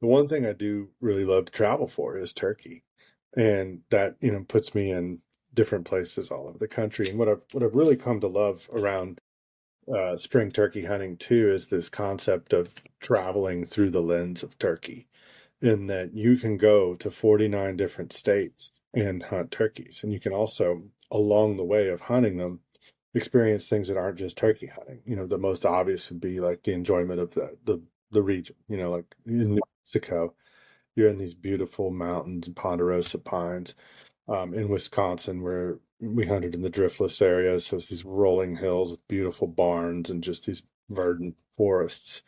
the one thing I do really love to travel for is Turkey. And that, puts me in different places all over the country. And what I've really come to love around spring turkey hunting too is this concept of traveling through the lens of turkey, in that you can go to 49 different states and hunt turkeys. And you can also, along the way of hunting them, experience things that aren't just turkey hunting. The most obvious would be like the enjoyment of the region, like in New Mexico, you're in these beautiful mountains and ponderosa pines. In Wisconsin, where we hunted in the driftless area, so it's these rolling hills with beautiful barns and just these verdant forests.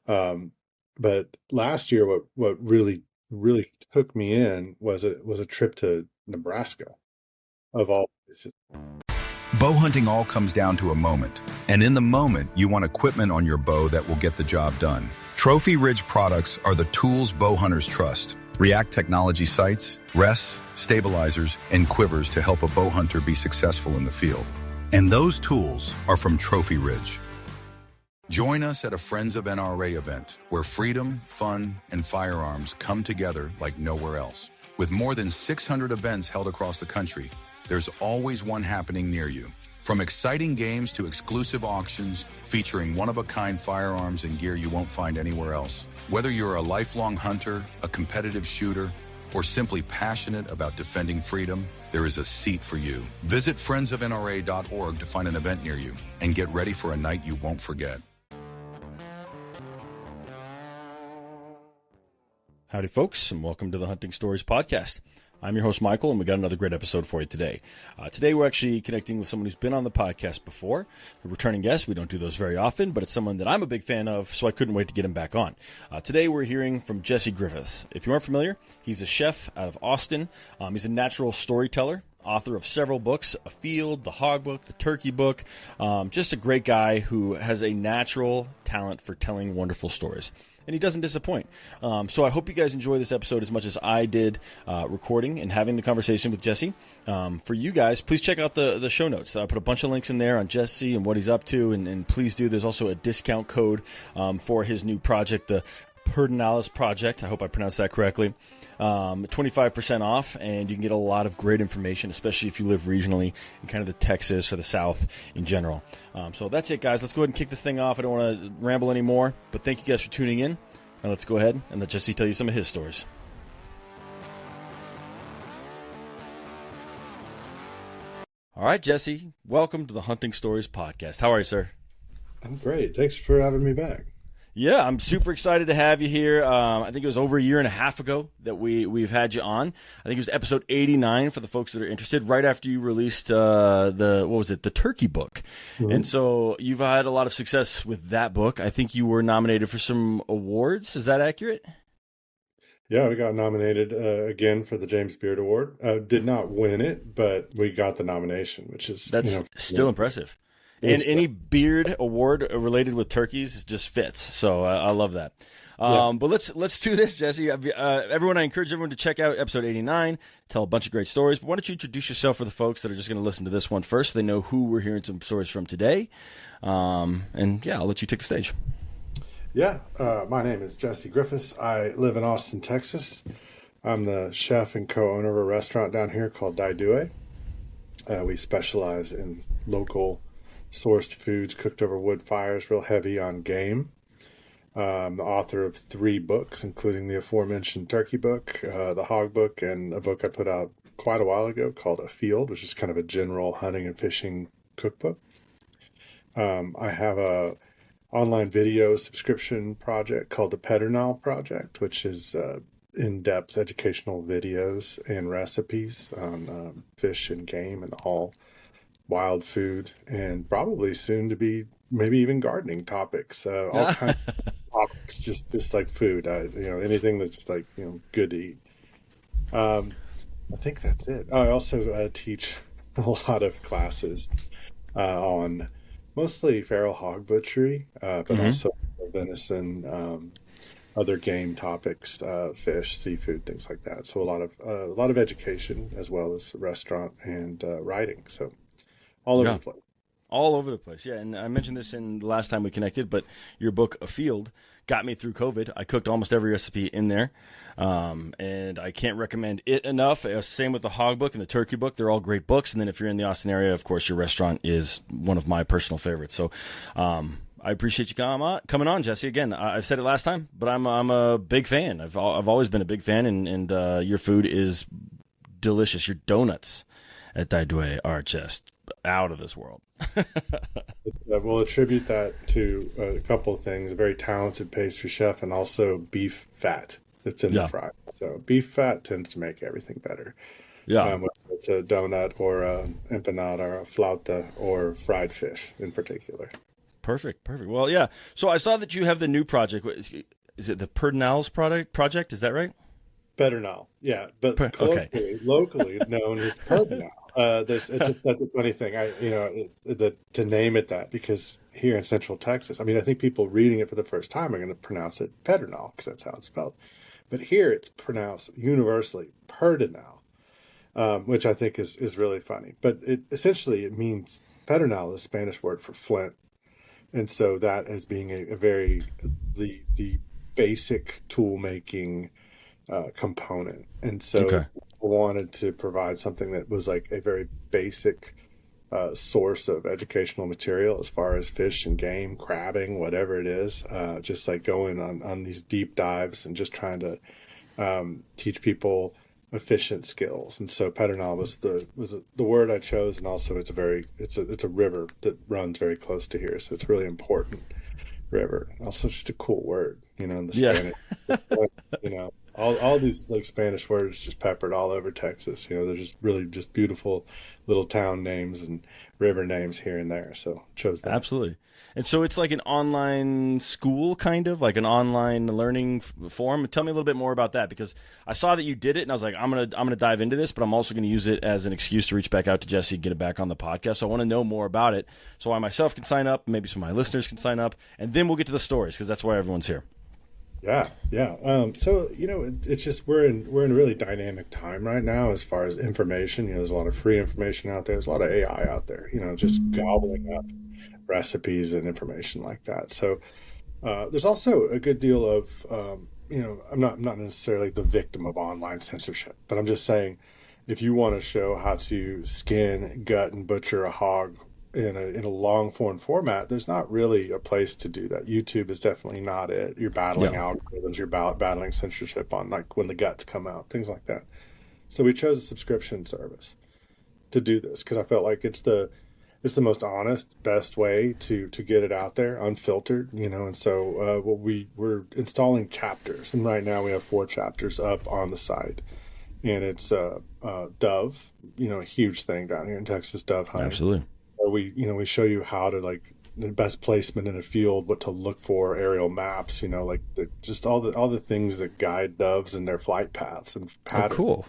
Um, but last year, what really took me in was a trip to Nebraska, of all places. Bow hunting all comes down to a moment. And in the moment, you want equipment on your bow that will get the job done. Trophy Ridge products are the tools bow hunters trust. React Technology sights, rests, stabilizers, and quivers to help a bow hunter be successful in the field. And those tools are from Trophy Ridge. Join us at a Friends of NRA event where freedom, fun, and firearms come together like nowhere else. With more than 600 events held across the country, there's always one happening near you. From exciting games to exclusive auctions featuring one-of-a-kind firearms and gear you won't find anywhere else. Whether you're a lifelong hunter, a competitive shooter, or simply passionate about defending freedom, there is a seat for you. Visit friendsofnra.org to find an event near you and get ready for a night you won't forget. Howdy, folks, and welcome to the Hunting Stories Podcast. I'm your host, Michael, and we got another great episode for you today. Today, we're actually connecting with someone who's been on the podcast before, a returning guest. We don't do those very often, but it's someone that I'm a big fan of, so I couldn't wait to get him back on. Today, we're hearing from Jesse Griffiths. If you aren't familiar, he's a chef out of Austin. He's a natural storyteller, author of several books, A Field, The Hog Book, The Turkey Book. Just a great guy who has a natural talent for telling wonderful stories. And he doesn't disappoint. So I hope you guys enjoy this episode as much as I did recording and having the conversation with Jesse. For you guys, please check out the show notes. I put a bunch of links in there on Jesse and what he's up to. And please do. There's also a discount code for his new project, the Pedernal Project. I hope I pronounced that correctly. 25% off, and you can get a lot of great information, especially if you live regionally in kind of the Texas or the South in general. So that's it, guys. Let's go ahead and kick this thing off. I don't want to ramble anymore, but thank you guys for tuning in. Now let's go ahead and let Jesse tell you some of his stories. All right, Jesse, welcome to the Hunting Stories Podcast. How are you, sir? I'm great. Thanks for having me back. Yeah, I'm super excited to have you here. I think it was over a year and a half ago that we've had you on. I think it was episode 89 for the folks that are interested, right after you released the Turkey Book. Mm-hmm. And so you've had a lot of success with that book. I think you were nominated for some awards. Is that accurate? Yeah, we got nominated again for the James Beard Award. Did not win it, but we got the nomination, which is still impressive. And any beard award related with turkeys just fits. So I love that. But let's do this, Jesse. Everyone, I encourage everyone to check out episode 89, tell a bunch of great stories. But why don't you introduce yourself for the folks that are just going to listen to this one first so they know who we're hearing some stories from today. I'll let you take the stage. Yeah, my name is Jesse Griffiths. I live in Austin, Texas. I'm the chef and co-owner of a restaurant down here called Daidue. We specialize in local sourced foods cooked over wood fires, real heavy on game. I'm the author of 3 books, including the aforementioned Turkey Book, the Hog Book, and a book I put out quite a while ago called A Field, which is kind of a general hunting and fishing cookbook. I have a online video subscription project called the Pedernal Project, which is in-depth educational videos and recipes on fish and game and all wild food, and probably soon to be maybe even gardening topics, all kinds of topics, just like food, anything that's like, good to eat. I think that's it. I also teach a lot of classes on mostly feral hog butchery, but also venison, other game topics, fish, seafood, things like that. So a lot of education as well as restaurant and writing. So all over the place. All over the place, yeah. And I mentioned this in the last time we connected, but your book, A Field, got me through COVID. I cooked almost every recipe in there, and I can't recommend it enough. Same with the hog book and the turkey book. They're all great books. And then if you're in the Austin area, of course, your restaurant is one of my personal favorites. So I appreciate you coming on, Jesse. Again, I've said it last time, but I'm a big fan. I've always been a big fan, and your food is delicious. Your donuts at Daidue are just out of this world. We'll attribute that to a couple of things: a very talented pastry chef, and also beef fat that's in the fry. So beef fat tends to make everything better. Yeah, whether it's a donut or a empanada or a flauta or fried fish in particular. Perfect. Well, yeah. So I saw that you have the new project. Is it the Pedernal's project? Is that right? Pedernal, yeah, but locally known as Pedernal. That's a funny thing. To name it that, because here in Central Texas, I mean, I think people reading it for the first time are going to pronounce it Pedernal because that's how it's spelled. But here it's pronounced universally Pedernal, which I think is really funny. But it means Pedernal is a Spanish word for flint. And so that as being a very the basic tool making component. And so I wanted to provide something that was like a very basic source of educational material as far as fish and game, crabbing, whatever it is, just like going on these deep dives and just trying to teach people efficient skills. And so Pedernal was the word I chose, and also it's a river that runs very close to here, so it's a really important river. Also, it's just a cool word, in the Spanish. All these like Spanish words just peppered all over Texas. They're just really just beautiful little town names and river names here and there. So chose that. Absolutely. And so it's like an online school, kind of like an online learning forum. Tell me a little bit more about that, because I saw that you did it, and I was like, I'm gonna dive into this, but I'm also going to use it as an excuse to reach back out to Jesse and get it back on the podcast. So I want to know more about it, so I myself can sign up, maybe some of my listeners can sign up, and then we'll get to the stories, because that's why everyone's here. Yeah. So it's just we're in a really dynamic time right now as far as information. There's a lot of free information out there. There's a lot of AI out there. Just gobbling up recipes and information like that. So there's also a good deal of I'm not necessarily the victim of online censorship, but I'm just saying, if you want to show how to skin, gut, and butcher a hog in a long form format, there's not really a place to do that. YouTube is definitely not it. You're battling algorithms, you're battling censorship on like when the guts come out, things like that. So we chose a subscription service to do this because I felt like it's the most honest, best way to get it out there, unfiltered, And so we're installing chapters, and right now we have 4 chapters up on the site, and it's dove, a huge thing down here in Texas, dove hunting. Absolutely. We show you how to, like, the best placement in a field, what to look for, aerial maps, just all the things that guide doves in their flight paths and patterns. Oh, cool.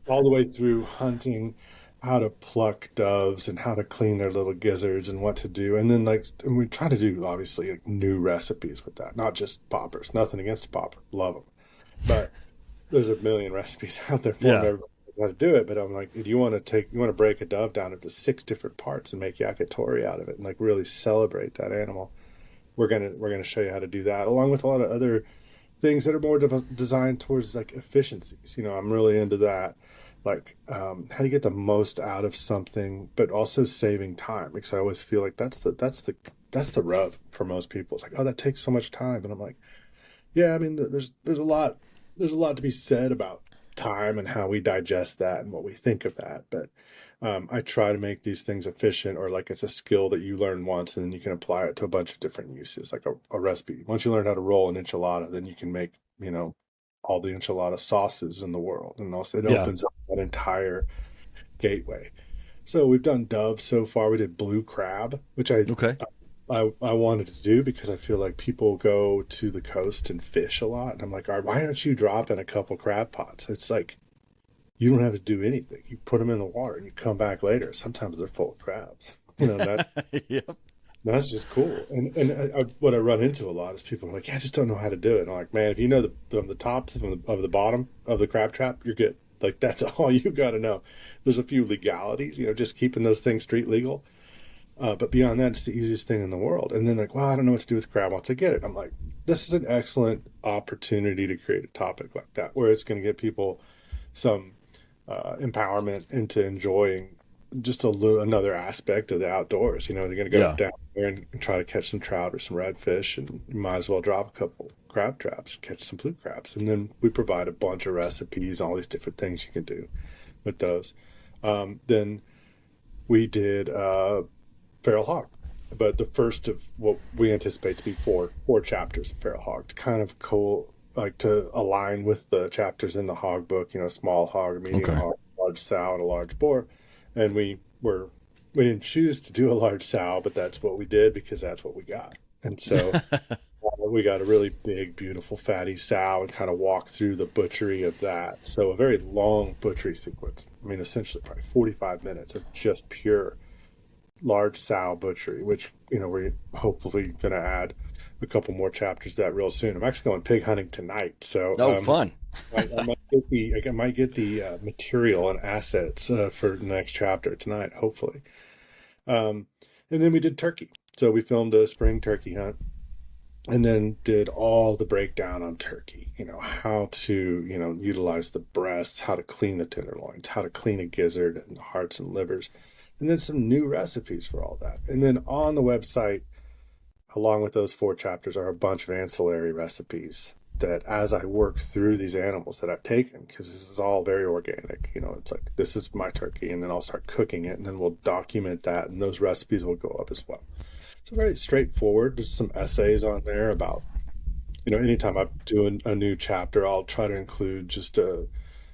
All the way through hunting, how to pluck doves and how to clean their little gizzards and what to do. And then and we try to do obviously like new recipes with that, not just poppers. Nothing against a popper, love them, but there's a million recipes out there for them. Everybody knows how to do it. But I'm like, if you want to break a dove down into 6 different parts and make yakitori out of it and like really celebrate that animal, we're gonna show you how to do that, along with a lot of other things that are more designed towards like efficiencies. I'm really into that. Like how do you get the most out of something, but also saving time? Because I always feel like that's the rub for most people. It's like, oh, that takes so much time, and I'm like, yeah, I mean, there's a lot to be said about time and how we digest that and what we think of that. But I try to make these things efficient, or like it's a skill that you learn once and then you can apply it to a bunch of different uses, like a recipe. Once you learn how to roll an enchilada, then you can make all the enchilada sauces in the world, and also it opens up an entire gateway. So we've done dove so far. We did blue crab, which I wanted to do because I feel like people go to the coast and fish a lot, and I'm like, all right, why don't you drop in a couple crab pots? It's like you don't have to do anything. You put them in the water and you come back later. Sometimes they're full of crabs. That that's just cool. And what I run into a lot is people are like, yeah, I just don't know how to do it. And I'm like, man, if you know the top of the bottom of the crab trap, you're good. Like, that's all you got to know. There's a few legalities, just keeping those things street legal. But beyond that, it's the easiest thing in the world. And then like, well, I don't know what to do with crab once I get it. I'm like, this is an excellent opportunity to create a topic like that, where it's going to get people some empowerment into enjoying just another aspect of the outdoors. You know, they're going to go Yeah. down there and try to catch some trout or some redfish, and you might as well drop a couple crab traps, catch some blue crabs. And then we provide a bunch of recipes, all these different things you can do with those. Then we did feral hog, but the first of what we anticipate to be four chapters of feral hog, to kind of like to align with the chapters in the hog book. You know, small hog, medium Okay. hog, large sow, and a large boar. And we didn't choose to do a large sow, but that's what we did because that's what we got. And so we got a really big, beautiful, fatty sow and kind of walked through the butchery of that. So a very long butchery sequence. I mean, essentially probably 45 minutes of just pure large sow butchery, which, you know, we're hopefully going to add a couple more chapters to that real soon. I'm actually going pig hunting tonight. So Oh, fun. I might get the material and assets for the next chapter tonight, hopefully. And then we did turkey. So we filmed a spring turkey hunt and then did all the breakdown on turkey, you know, how to, you know, utilize the breasts, how to clean the tenderloins, how to clean a gizzard and the hearts and livers, and then some new recipes for all that. And then on the website, along with those 4 chapters, are a bunch of ancillary recipes that as I work through these animals that I've taken, because this is all very organic, you know, it's like, this is my turkey, and then I'll start cooking it, and then we'll document that, and those recipes will go up as well. So very straightforward. There's some essays on there about, you know, anytime I do a new chapter, I'll try to include just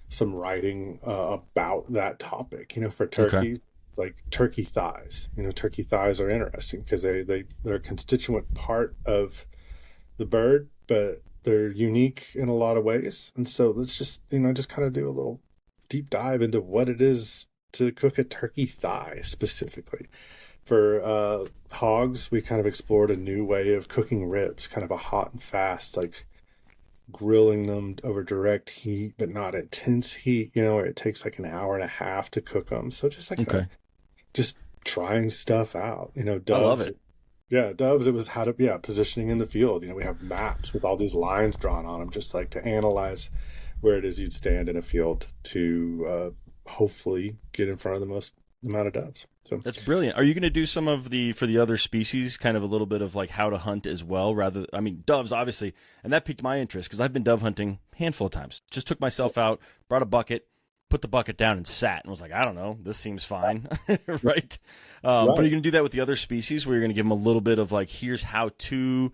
some writing about that topic. You know, for turkeys, like turkey thighs. You know, turkey thighs are interesting because they're a constituent part of the bird, but they're unique in a lot of ways. And so let's just, you know, just kind of do a little deep dive into what it is to cook a turkey thigh specifically. For hogs, we kind of explored a new way of cooking ribs, kind of a hot and fast, like grilling them over direct heat, but not intense heat, you know, where it takes like an hour and a half to cook them. So just like just trying stuff out, you know. I love Doves, it. yeah, doves, it was how to, yeah, positioning in the field. You know, we have maps with all these lines drawn on them, just like to analyze where it is you'd stand in a field to hopefully get in front of the most amount of doves. So That's brilliant. Are you going to do some of for the other species, kind of a little bit of like how to hunt as well? Rather, I mean, doves, obviously, and that piqued my interest because I've been dove hunting a handful of times. Just took myself out, brought a bucket, put the bucket down and sat and was like, I don't know, this seems fine. Right. But are you going to do that with the other species where you're going to give them a little bit of like, here's how to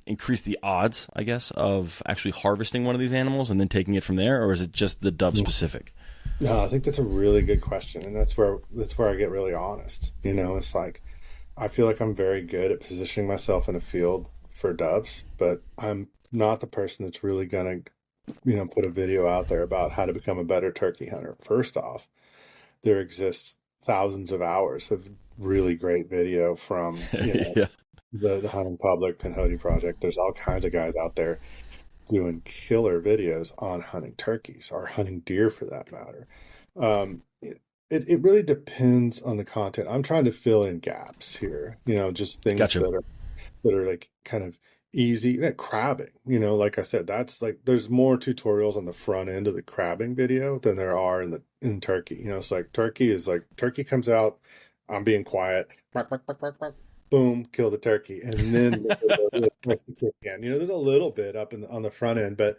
increase the odds, I guess, of actually harvesting one of these animals and then taking it from there? Or is it just the dove specific? No, I think that's a really good question, and that's where I get really honest. You know, it's like I feel like I'm very good at positioning myself in a field for doves, but I'm not the person that's really gonna, you know, put a video out there about how to become a better turkey hunter. First off, there exists thousands of hours of really great video from, you know, Yeah. the hunting public, Pedernal Project. There's all kinds of guys out there doing killer videos on hunting turkeys or hunting deer for that matter. It really depends on the content. I'm trying to fill in gaps here, you know, just things Gotcha. that are like kind of easy. Like crabbing, you know, like I said, that's like there's more tutorials on the front end of the crabbing video than there are in turkey. You know, it's like turkey comes out, I'm being quiet, quack, quack, quack, quack, quack, boom, kill the turkey, and then press the kick again. You know, there's a little bit up on the front end, but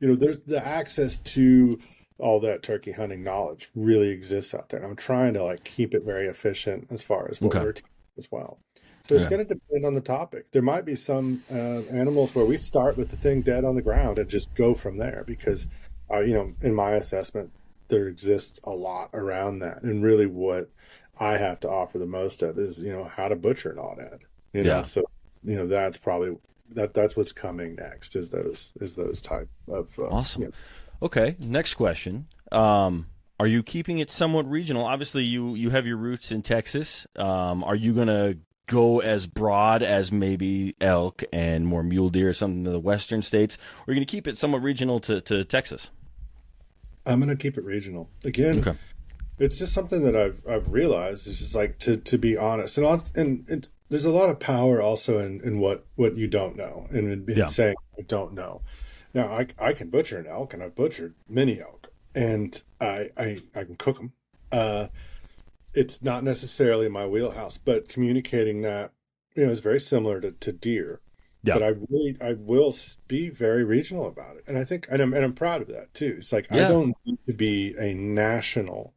you know, there's the access to all that turkey hunting knowledge really exists out there. And I'm trying to like keep it very efficient as far as what Okay. we're teaching as well. So it's Yeah. going to depend on the topic. There might be some animals where we start with the thing dead on the ground and just go from there because, you know, in my assessment, there exists a lot around that. And really what I have to offer the most of is, you know, how to butcher an aoudad. You know, Yeah. so, you know, that's probably that's what's coming next is those type of Awesome. you know. Okay. Next question. Are you keeping it somewhat regional? Obviously, you have your roots in Texas. Are you going to go as broad as maybe elk and more mule deer or something in the western states? Or are you going to keep it somewhat regional to Texas? I'm going to keep it regional again. Okay. it's just something that I've realized. It's just like to be honest, and there's a lot of power also in what you don't know, and in Yeah. saying I don't know. Now I can butcher an elk, and I've butchered many elk, and I can cook them. It's not necessarily my wheelhouse, but communicating that, is very similar to deer. Yeah. But I will be very regional about it, and I think, and I'm proud of that too. It's like I Yeah. don't need to be a national,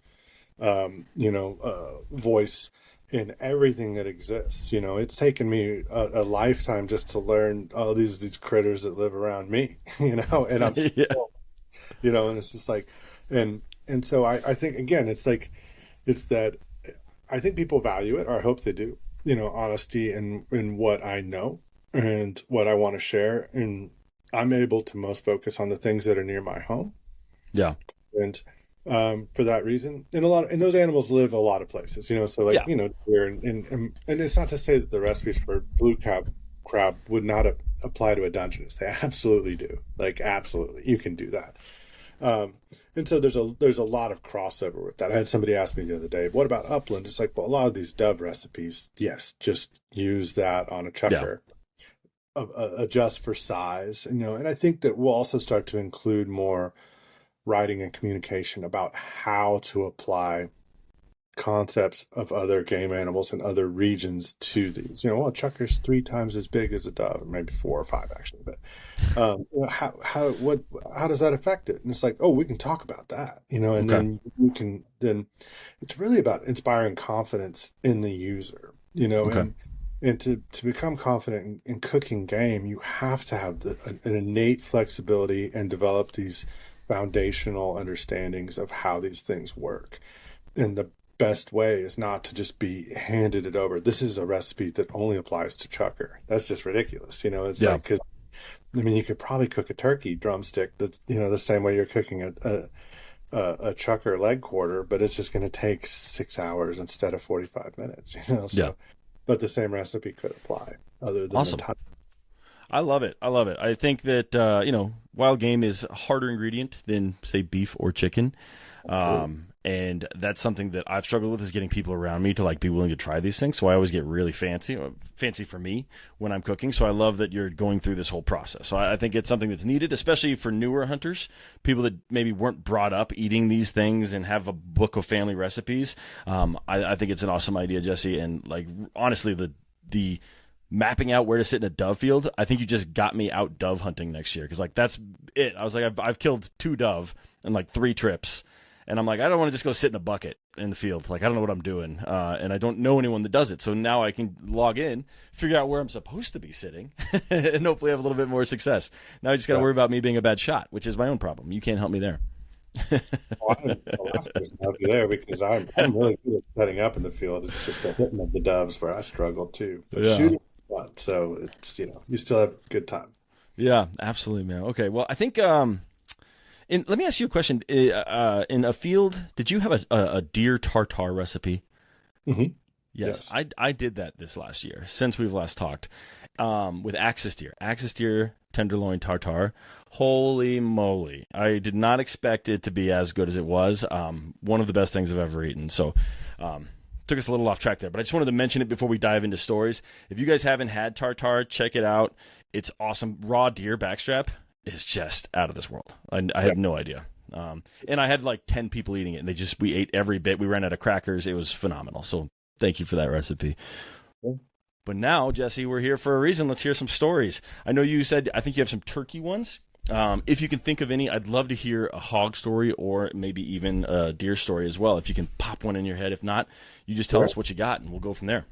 voice in everything that exists. It's taken me a lifetime just to learn all these critters that live around me, and I'm Yeah. still, and it's just like, and so I think again, it's like, it's that I think people value it, or I hope they do, honesty in what I know and what I want to share. And I'm able to most focus on the things that are near my home. Yeah. And for that reason, and those animals live a lot of places, so like, Yeah. we're and it's not to say that the recipes for blue crab would not apply to a Dungeness. They absolutely do. Like, absolutely. You can do that. Um, and so there's a lot of crossover with that. I had somebody ask me the other day, what about upland? It's like, well, a lot of these dove recipes, yes, just use that on a Yeah. chucker, adjust for size, and I think that we'll also start to include more writing and communication about how to apply concepts of other game animals and other regions to these. Well, a chucker's 3 times as big as a dove, or maybe 4 or 5 actually. But how does that affect it? And it's like, oh, we can talk about that, and Okay. then it's really about inspiring confidence in the user, Okay. and to become confident in cooking game, you have to have an innate flexibility and develop these foundational understandings of how these things work. And the best way is not to just be handed it over. This is a recipe that only applies to chucker. That's just ridiculous. It's Yeah. like, because you could probably cook a turkey drumstick that's, the same way you're cooking a chucker leg quarter, but it's just going to take 6 hours instead of 45 minutes, Yeah. so, but the same recipe could apply other than the Awesome. time. I love it. I love it. I think that wild game is a harder ingredient than say beef or chicken. Absolutely. And that's something that I've struggled with, is getting people around me to like be willing to try these things. So I always get really fancy for me when I'm cooking. So I love that you're going through this whole process. So I think it's something that's needed, especially for newer hunters, people that maybe weren't brought up eating these things and have a book of family recipes. I think it's an awesome idea, Jesse. And like, honestly, the mapping out where to sit in a dove field, I think you just got me out dove hunting next year. Because like, that's it. I was like, I've killed 2 dove in like 3 trips. And I'm like, I don't want to just go sit in a bucket in the field. Like, I don't know what I'm doing. And I don't know anyone that does it. So now I can log in, figure out where I'm supposed to be sitting, and hopefully have a little bit more success. Now I just got to worry about me being a bad shot, which is my own problem. You can't help me there. Well, I'm the last person to help you there, because I'm really good at setting up in the field. It's just the hitting of the doves where I struggle too. But Yeah. shooting is fun, so it's, you still have a good time. Yeah, absolutely, man. Okay, well, I think let me ask you a question. In a field, did you have a deer tartare recipe? Mm-hmm. Yes, Yes. I did that this last year, since we've last talked, with Axis deer. Axis deer tenderloin tartare. Holy moly. I did not expect it to be as good as it was. One of the best things I've ever eaten. So took us a little off track there, but I just wanted to mention it before we dive into stories. If you guys haven't had tartare, check it out. It's awesome. Raw deer backstrap is just out of this world. I had no idea. And I had like 10 people eating it, and we ate every bit. We ran out of crackers. It was phenomenal. So thank you for that recipe. Cool. But now, Jesse, we're here for a reason. Let's hear some stories. I know you said, I think you have some turkey ones. If you can think of any, I'd love to hear a hog story, or maybe even a deer story as well. If you can pop one in your head. If not, you just tell us what you got, and we'll go from there.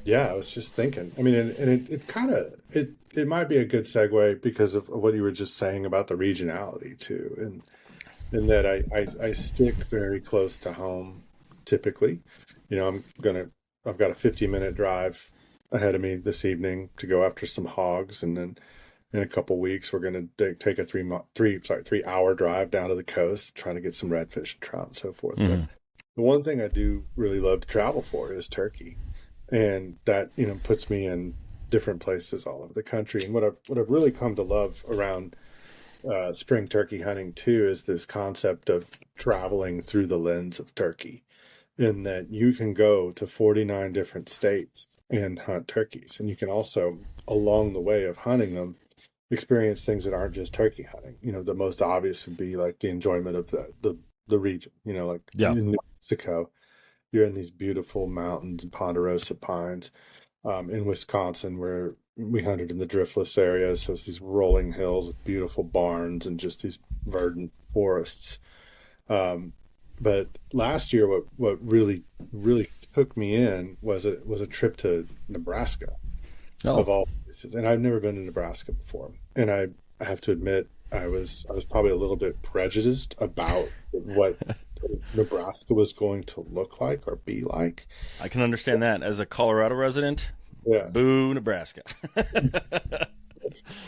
Yeah, I was just thinking. I mean, and it kind of, it might be a good segue because of what you were just saying about the regionality too, and that I stick very close to home typically. I've got a 50-minute drive ahead of me this evening to go after some hogs, and then in a couple weeks we're going to take a 3-hour drive down to the coast, trying to get some redfish and trout and so forth. Mm-hmm. But the one thing I do really love to travel for is turkey. And that, puts me in different places all over the country. And what I've really come to love around spring turkey hunting too is this concept of traveling through the lens of turkey, in that you can go to 49 different states and hunt turkeys. And you can also, along the way of hunting them, experience things that aren't just turkey hunting. The most obvious would be like the enjoyment of the region, like Yeah. in New Mexico, you're in these beautiful mountains and ponderosa pines. In Wisconsin, where we hunted in the driftless area. So it's these rolling hills with beautiful barns and just these verdant forests. Um, but last year, what really really took me in was a trip to Nebraska, Oh, of all places. And I've never been to Nebraska before, and I have to admit I was probably a little bit prejudiced about what Nebraska was going to look like or be like. I can understand that as a Colorado resident. Yeah. Boo, Nebraska. I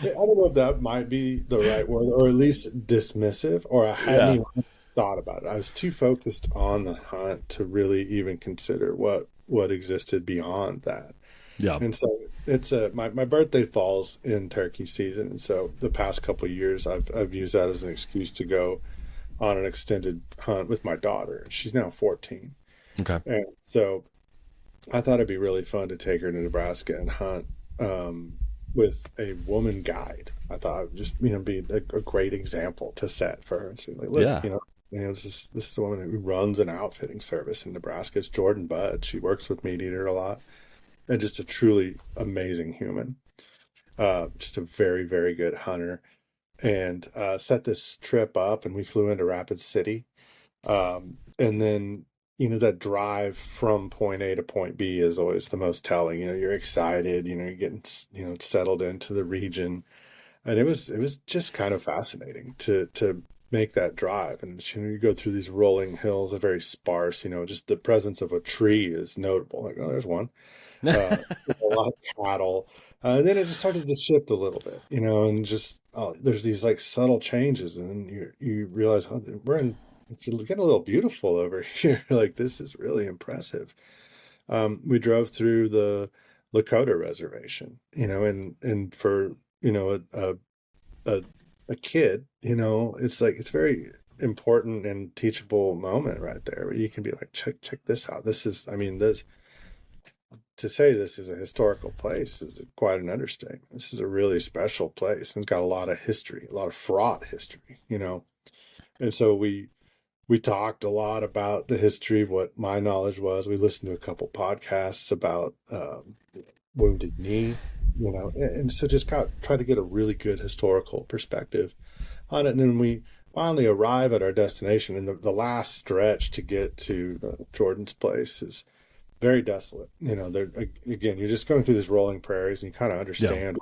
don't know if that might be the right word, or at least dismissive, or I hadn't Yeah. even thought about it. I was too focused on the hunt to really even consider what existed beyond that. Yeah. And so my birthday falls in turkey season, and so the past couple of years I've used that as an excuse to go on an extended hunt with my daughter. She's now 14, Okay. and so I thought it'd be really fun to take her to Nebraska and hunt with a woman guide. I thought it would just be a great example to set for her and say, like, look, Yeah. this is a woman who runs an outfitting service in Nebraska. It's Jordan Budd. She works with Meat Eater a lot, and just a truly amazing human. Just a very very good hunter, and set this trip up, and we flew into Rapid City, and then that drive from point A to point B is always the most telling. You're excited, you're getting settled into the region, and it was just kind of fascinating to make that drive. And you go through these rolling hills, they're very sparse. Just the presence of a tree is notable. Like, oh, there's one. uh, a lot of cattle. And then it just started to shift a little bit, and just there's these like subtle changes, and then you realize, oh, it's getting a little beautiful over here. Like, this is really impressive. We drove through the Lakota reservation, and for a a kid, it's like it's very important and teachable moment right there, where you can be like, check this out. This is, I mean, there's to say this is a historical place is quite an understatement. This is a really special place, and it's got a lot of history, a lot of fraught history. And so we talked a lot about the history of what my knowledge was. We listened to a couple podcasts about Wounded Knee, and so just try to get a really good historical perspective on it. And then we finally arrive at our destination, and the last stretch to get to Jordan's place is very desolate. There again, you're just going through these rolling prairies, and you kind of Yeah. understand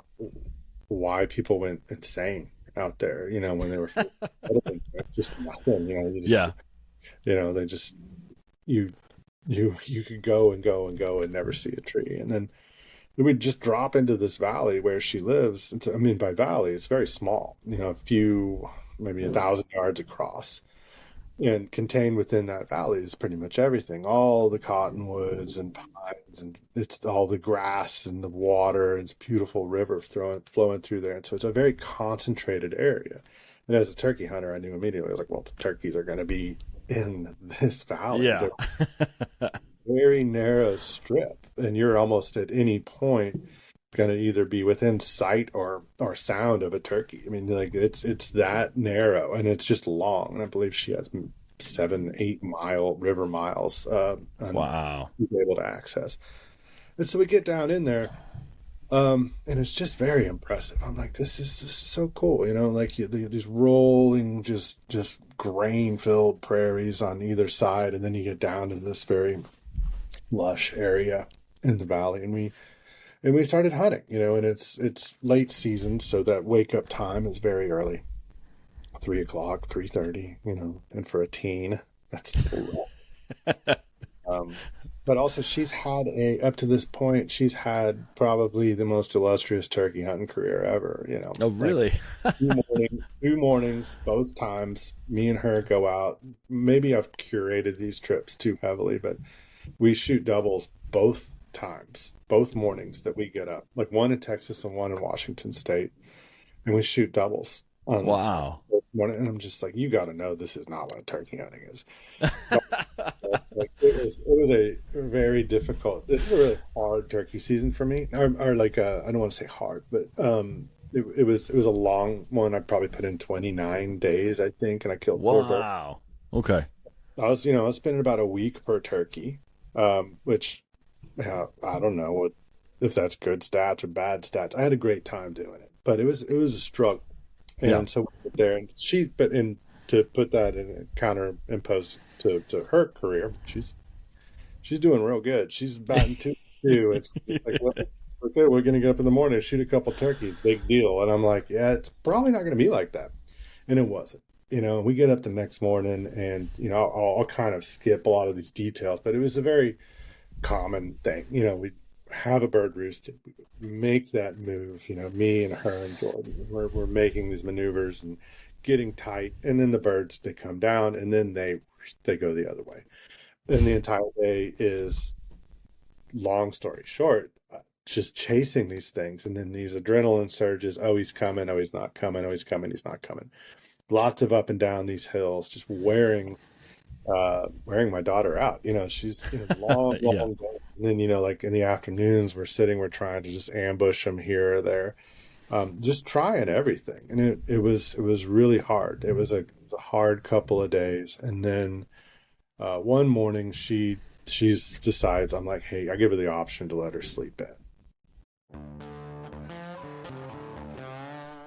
why people went insane out there. When they were just nothing. You just, Yeah. they just you could go and go and go and never see a tree, and then we'd just drop into this valley where she lives. I mean, by valley, it's very small. A few, maybe 1,000 yards across. And contained within that valley is pretty much everything, all the cottonwoods and pines, and it's all the grass and the water, and it's a beautiful river flowing through there. And so it's a very concentrated area. And as a turkey hunter, I knew immediately, I was like, well, the turkeys are going to be in this valley. Yeah. They're a very narrow strip, and you're almost at any point going to either be within sight or sound of a turkey. I mean, like it's that narrow, and it's just long. And I believe she has 7-8 mile river miles Wow. able to access. And so we get down in there, and it's just very impressive. I'm like, this is so cool, like these rolling, just grain filled prairies on either side, and then you get down to this very lush area in the valley, and we started hunting, and it's late season, so that wake up time is very early, 3 o'clock, 3:30, and for a teen, that's um, but also up to this point, she's had probably the most illustrious turkey hunting career ever, Oh, like really? 2 mornings, both times, me and her go out. Maybe I've curated these trips too heavily, but we shoot doubles both times, both mornings that we get up, like one in Texas and one in Washington State, and we shoot doubles on Wow. morning, and I'm just like, you got to know this is not what turkey hunting is. But, like, it was a very difficult. This is a really hard turkey season for me, or like I don't want to say hard, but it was a long one. I probably put in 29 days, I think, and I killed 4 birds. Wow. Okay. I was spending about a week per turkey, which I don't know if that's good stats or bad stats. I had a great time doing it, but it was a struggle. Yeah. And so we were there, and to put that in a counter imposed to her career, she's doing real good. She's batting 2-2. It's just like, okay, we're gonna get up in the morning and shoot a couple turkeys, big deal. And I'm like, yeah, it's probably not gonna be like that. And it wasn't. We get up the next morning, and I'll kind of skip a lot of these details, but it was a very common thing. We have a bird roosted, we make that move. Me and her and Jordan, we're making these maneuvers and getting tight, and then the birds, they come down, and then they go the other way. And the entire day is, long story short, just chasing these things, and then these adrenaline surges. Oh, he's coming. Oh, he's not coming. Oh, he's coming. He's not coming. Lots of up and down these hills, just wearing my daughter out. She's long, Yeah. long day. And then, like in the afternoons, we're trying to just ambush them here or there, just trying everything. And it was really hard. It was a hard couple of days. And then one morning, she decides, I'm like, hey, I give her the option to let her sleep in.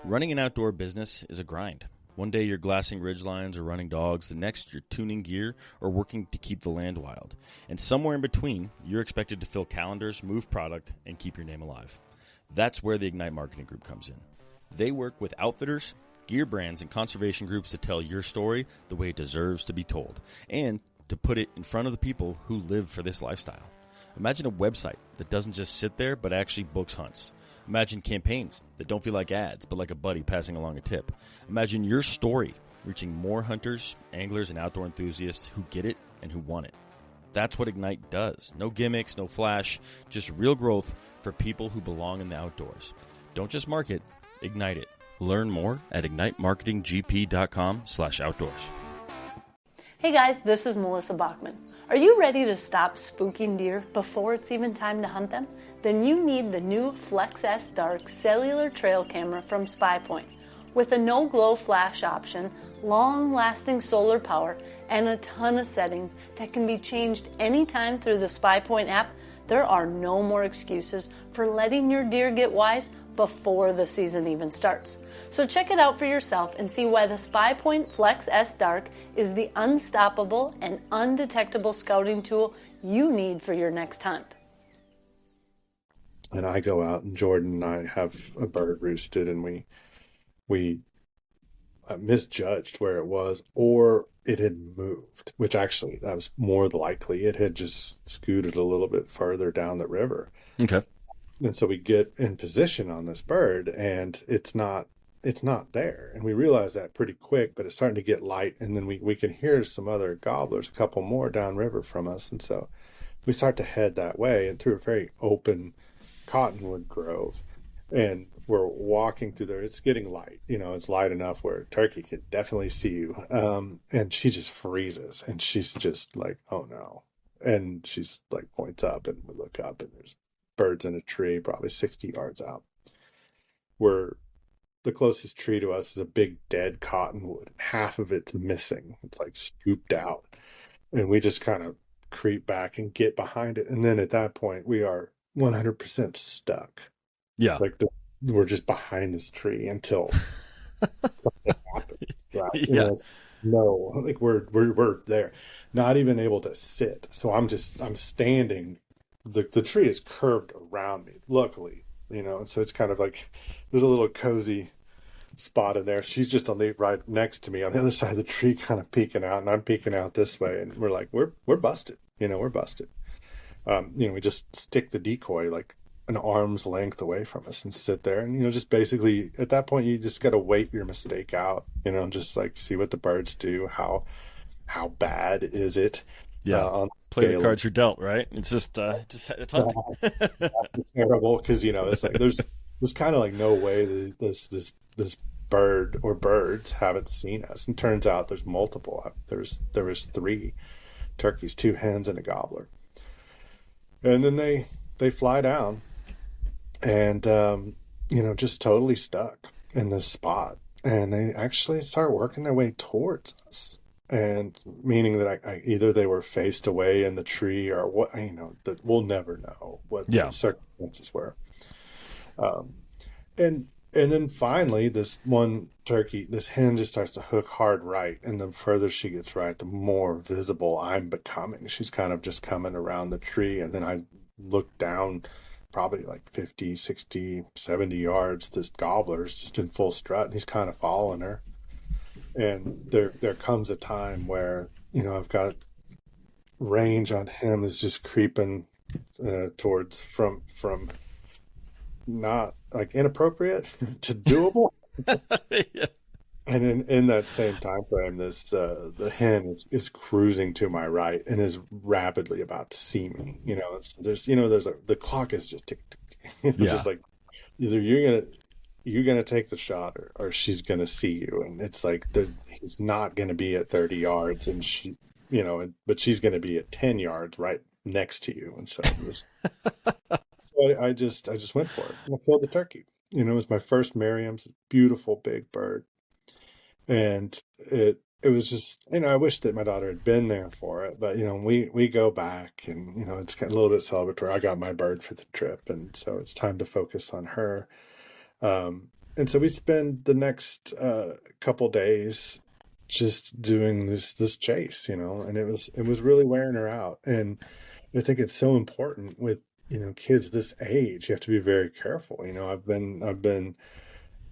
Running an outdoor business is a grind. One day you're glassing ridgelines or running dogs, the next you're tuning gear or working to keep the land wild. And somewhere in between, you're expected to fill calendars, move product, and keep your name alive. That's where the Ignite Marketing Group comes in. They work with outfitters, gear brands, and conservation groups to tell your story the way it deserves to be told, and to put it in front of the people who live for this lifestyle. Imagine a website that doesn't just sit there but actually books hunts. Imagine campaigns that don't feel like ads, but like a buddy passing along a tip. Imagine your story reaching more hunters, anglers, and outdoor enthusiasts who get it and who want it. That's what Ignite does. No gimmicks, no flash, just real growth for people who belong in the outdoors. Don't just market, ignite it. Learn more at ignitemarketinggp.com/outdoors. Hey guys, this is Melissa Bachman. Are you ready to stop spooking deer before it's even time to hunt them? Then you need the new Flex S Dark cellular trail camera from SpyPoint. With a no-glow flash option, long-lasting solar power, and a ton of settings that can be changed anytime through the SpyPoint app, there are no more excuses for letting your deer get wise before the season even starts. So check it out for yourself and see why the SpyPoint Flex S Dark is the unstoppable and undetectable scouting tool you need for your next hunt. And I go out, and Jordan and I have a bird roosted, and we misjudged where it was, or it had moved, which actually that was more likely. It had just scooted a little bit further down the river. Okay. And so we get in position on this bird, and it's not there. And we realize that pretty quick, but it's starting to get light. And then we can hear some other gobblers, a couple more downriver from us. And so we start to head that way and through a very open cottonwood grove. And we're walking through there. It's getting light. It's light enough where turkey can definitely see you. And she just freezes, and she's just like, oh no. And she's like, points up, and we look up, and there's birds in a tree probably 60 yards out. The closest tree to us is a big dead cottonwood. Half of it's missing. It's like scooped out. And we just kind of creep back and get behind it. And then at that point, we are 100% stuck. Yeah. Like we're just behind this tree until something happens. Right? Yeah. No, like we're there, not even able to sit. So I'm standing. The tree is curved around me, luckily, and so it's kind of like there's a little cozy spot in there. She's just right next to me on the other side of the tree, kind of peeking out, and I'm peeking out this way, and we're like, we're busted, we're busted. We just stick the decoy like an arm's length away from us and sit there, and just basically at that point you just got to wait your mistake out, just like see what the birds do, how bad is it. Yeah, play the cards you're dealt, right? It's just it's hunting. It's terrible because it's like there's kind of like no way that this bird or birds haven't seen us. And turns out there's multiple. There was three turkeys, two hens, and a gobbler. And then they fly down and just totally stuck in this spot. And they actually start working their way towards us. And meaning that either they were faced away in the tree or what, that we'll never know what the Yeah. circumstances were. Um, and then finally, this one turkey, this hen just starts to hook hard right. And the further she gets right, the more visible I'm becoming. She's kind of just coming around the tree. And then I look down probably like 50, 60, 70 yards. This gobbler's just in full strut and he's kind of following her. And there comes a time where, I've got range on him is just creeping towards from not like inappropriate to doable. Yeah. And in that same time frame, this the hen is cruising to my right and is rapidly about to see me. The clock is just tick, tick, tick. Yeah. Just like either you're gonna take the shot or she's gonna see you, and it's like he's not gonna be at 30 yards, and but she's gonna be at 10 yards right next to you, and so I just went for it. I killed the turkey. It was my first Merriam's, beautiful big bird. And it was just, I wish that my daughter had been there for it, but we go back and it's kind of a little bit celebratory. I got my bird for the trip, and so it's time to focus on her. And so we spend the next couple days just doing this chase, and it was really wearing her out. And I think it's so important with kids this age. You have to be very careful. I've been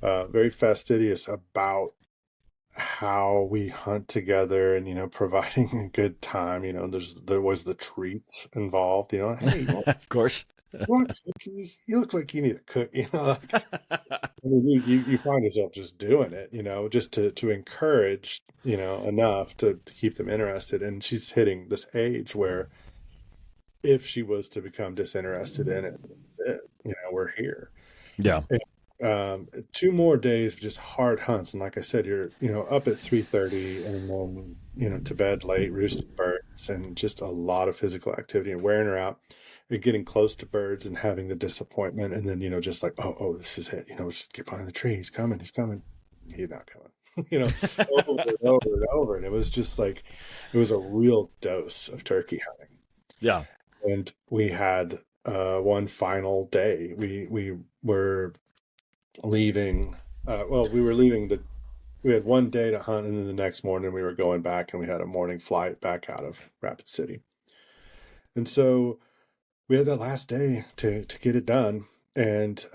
very fastidious about how we hunt together and providing a good time. There was the treats involved. Hey, Of course. you want a cookie? You look like you need a cook. You find yourself just doing it. Just to encourage enough to keep them interested. And she's hitting this age where if she was to become disinterested in it, that's it. We're here. Yeah. 2 more days of just hard hunts, and like I said, you're up at 3:30 and then to bed late, roosting birds, and just a lot of physical activity and wearing her out. You're getting close to birds and having the disappointment, and then just like oh this is it. Just get behind the tree. He's coming. He's not coming. Over and over and over, and it was just like it was a real dose of turkey hunting. Yeah. And we had one final day. We were leaving. We had one day to hunt, and then the next morning we were going back, and we had a morning flight back out of Rapid City. And so we had that last day to get it done, and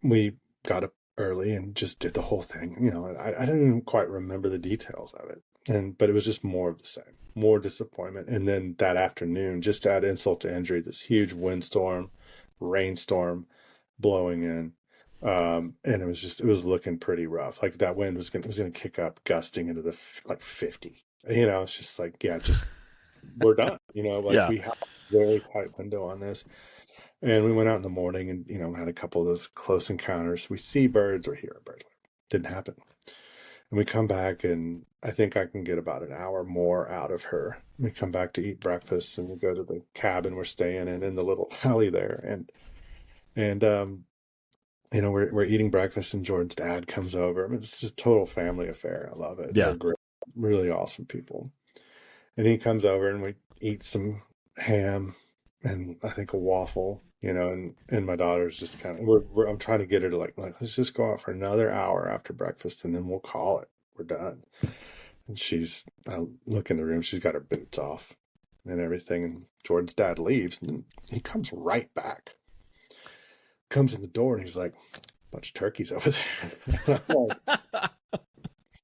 we got up early and just did the whole thing. I didn't quite remember the details of it, but it was just more of the same, more disappointment. And then that afternoon, just to add insult to injury, this huge windstorm, rainstorm blowing in. And it was looking pretty rough. Like that wind was gonna kick up, gusting into the like 50. It's just like, yeah, just we're done. Yeah. We have a very tight window on this. And we went out in the morning and had a couple of those close encounters. We see birds or hear a bird. Didn't happen. And we come back, and I think I can get about an hour more out of her. We come back to eat breakfast, and we go to the cabin we're staying in the little valley there, and we're eating breakfast, and Jordan's dad comes over. I mean, it's just a total family affair. I love it. Yeah. They're great, really awesome people. And he comes over, and we eat some ham and I think a waffle, and my daughter's just kind of, I'm trying to get her to like, let's just go out for another hour after breakfast, and then we'll call it. We're done. And I look in the room, she's got her boots off and everything. And Jordan's dad leaves, and then he comes right back. Comes in the door, and he's like, bunch of turkeys over there. I'm like,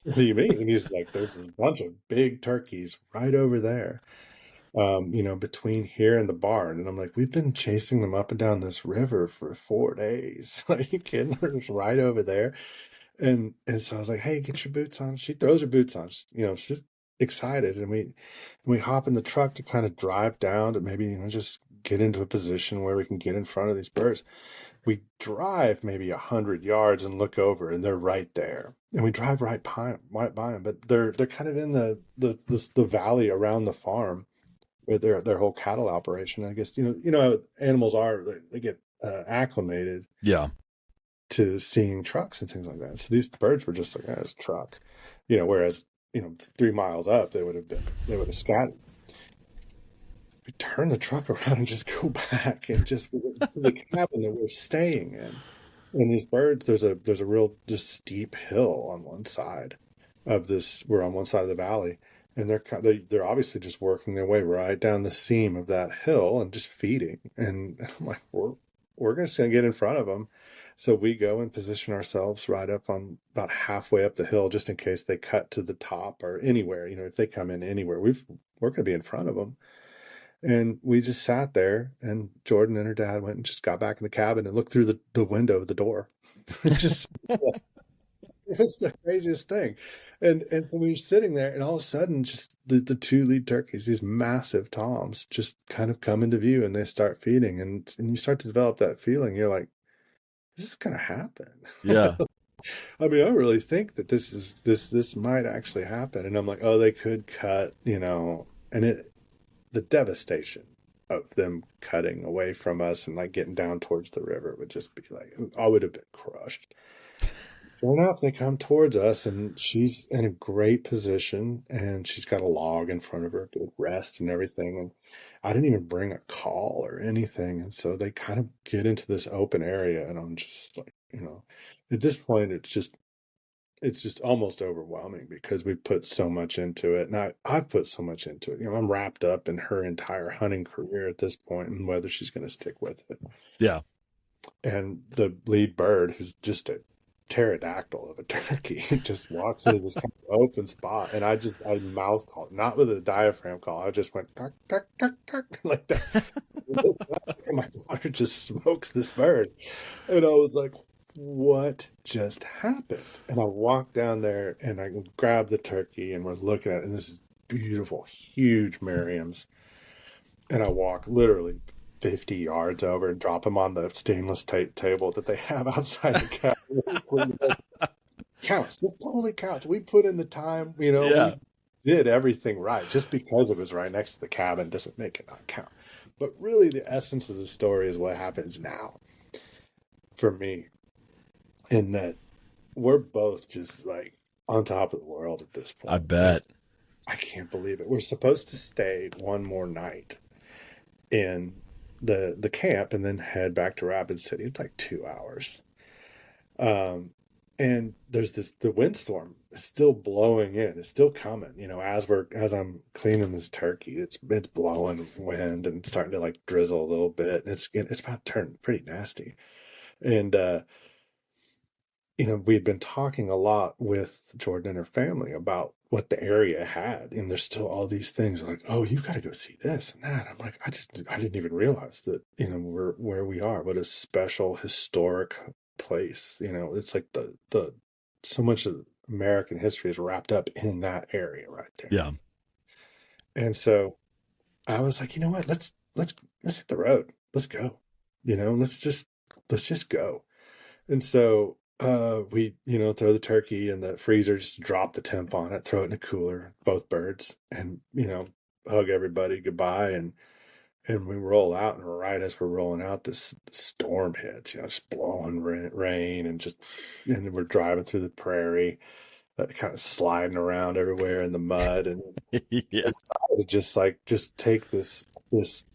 what do you mean? And he's like, there's this bunch of big turkeys right over there, between here and the barn. And I'm like, we've been chasing them up and down this river for 4 days. Are you kidding? They're just right over there. And so I was like, hey, get your boots on. She throws her boots on. She's excited. And we hop in the truck to kind of drive down to maybe, just get into a position where we can get in front of these birds. We drive maybe 100 yards and look over, and they're right there. And we drive right by them, but they're kind of in the valley around the farm with their whole cattle operation. I guess how animals are, they get acclimated Yeah. to seeing trucks and things like that. So these birds were just like, oh, it's a truck, whereas 3 miles up they would have scattered. We turn the truck around and just go back and just the cabin that we're staying in. And these birds, there's a real just steep hill on one side of this. We're on one side of the valley, and they're obviously just working their way right down the seam of that hill and just feeding. And I'm like, we're just gonna get in front of them. So we go and position ourselves right up on about halfway up the hill, just in case they cut to the top or anywhere. If they come in anywhere, we're gonna be in front of them. And we just sat there, and Jordan and her dad went and just got back in the cabin and looked through the window of the door. Just it was the craziest thing. And so we were sitting there, and all of a sudden, just the two lead turkeys, these massive toms, just kind of come into view, and they start feeding, and you start to develop that feeling. You're like, this is gonna happen. Yeah. I mean, I really think that this might actually happen. And I'm like, oh, they could cut, and the devastation of them cutting away from us and like getting down towards the river would just be like, I would have been crushed. Sure enough, they come towards us, and she's in a great position, and she's got a log in front of her, good rest and everything. And I didn't even bring a call or anything. And so they kind of get into this open area, and I'm just like, at this point, it's just almost overwhelming because we put so much into it. And I've put so much into it. I'm wrapped up in her entire hunting career at this point and whether she's going to stick with it. Yeah. And the lead bird, who's just a pterodactyl of a turkey, just walks into this kind of open spot. And I mouth called, not with a diaphragm call. I just went, tuck, tuck, tuck, tuck, like that. And my daughter just smokes this bird. And I was like, what just happened? And I walked down there and I grabbed the turkey, and we're looking at it, and this is beautiful, huge Merriam's. And I walk literally 50 yards over and drop him on the stainless table that they have outside the cabin. Counts. This totally counts. We put in the time, Yeah. we did everything right. Just because it was right next to the cabin doesn't make it not count. But really, the essence of the story is what happens now for me. In that we're both just like on top of the world at this point. I bet. I can't believe it. We're supposed to stay one more night in the camp and then head back to Rapid City. It's like 2 hours. And there's the windstorm is still blowing in. It's still coming. As I'm cleaning this turkey, it's blowing wind and starting to like drizzle a little bit. And it's about to turn pretty nasty. And we'd been talking a lot with Jordan and her family about what the area had. And there's still all these things like, oh, you got to go see this and that. I'm like, I didn't even realize that, we're where we are. What a special historic place. It's like the so much of American history is wrapped up in that area right there. Yeah. And so I was like, you know what? Let's hit the road. Let's go. Let's just go. And so we, throw the turkey in the freezer, just drop the temp on it, throw it in a cooler, both birds, and, hug everybody goodbye. And we roll out, and right as we're rolling out, this storm hits, just blowing rain and we're driving through the prairie, kind of sliding around everywhere in the mud. And Yeah. just take this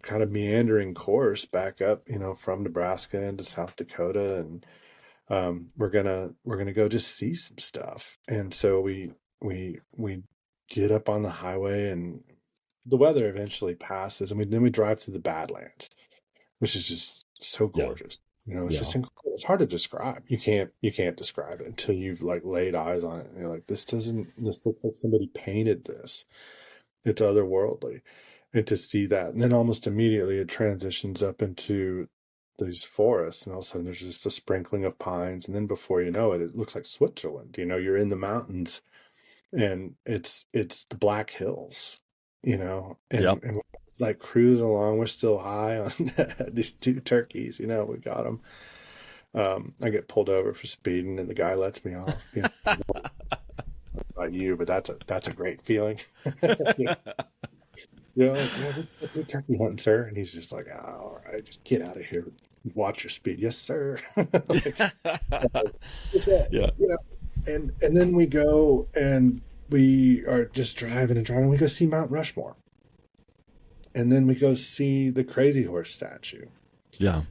kind of meandering course back up, from Nebraska into South Dakota. And we're gonna go just see some stuff. And so we get up on the highway, and the weather eventually passes, and then we drive through the Badlands, which is just so gorgeous. It's just incredible. It's hard to describe. You can't describe it until you've like laid eyes on it, and you're like, this looks like somebody painted this. It's otherworldly. And to see that, and then almost immediately it transitions up into these forests, and all of a sudden there's just a sprinkling of pines, and then before you know it, it looks like Switzerland. You're in the mountains, and it's the Black Hills, and like cruising along. We're still high on these two turkeys. We got them. I get pulled over for speeding, and the guy lets me off. About you, but that's a great feeling. Like, yeah, we're turkey hunting, sir. And he's just like, oh, all right, just get out of here. Watch your speed. Yes, sir. Like, it's that, Yeah. and then we go and we are just driving and driving. We go see Mount Rushmore. And then we go see the Crazy Horse statue Yeah.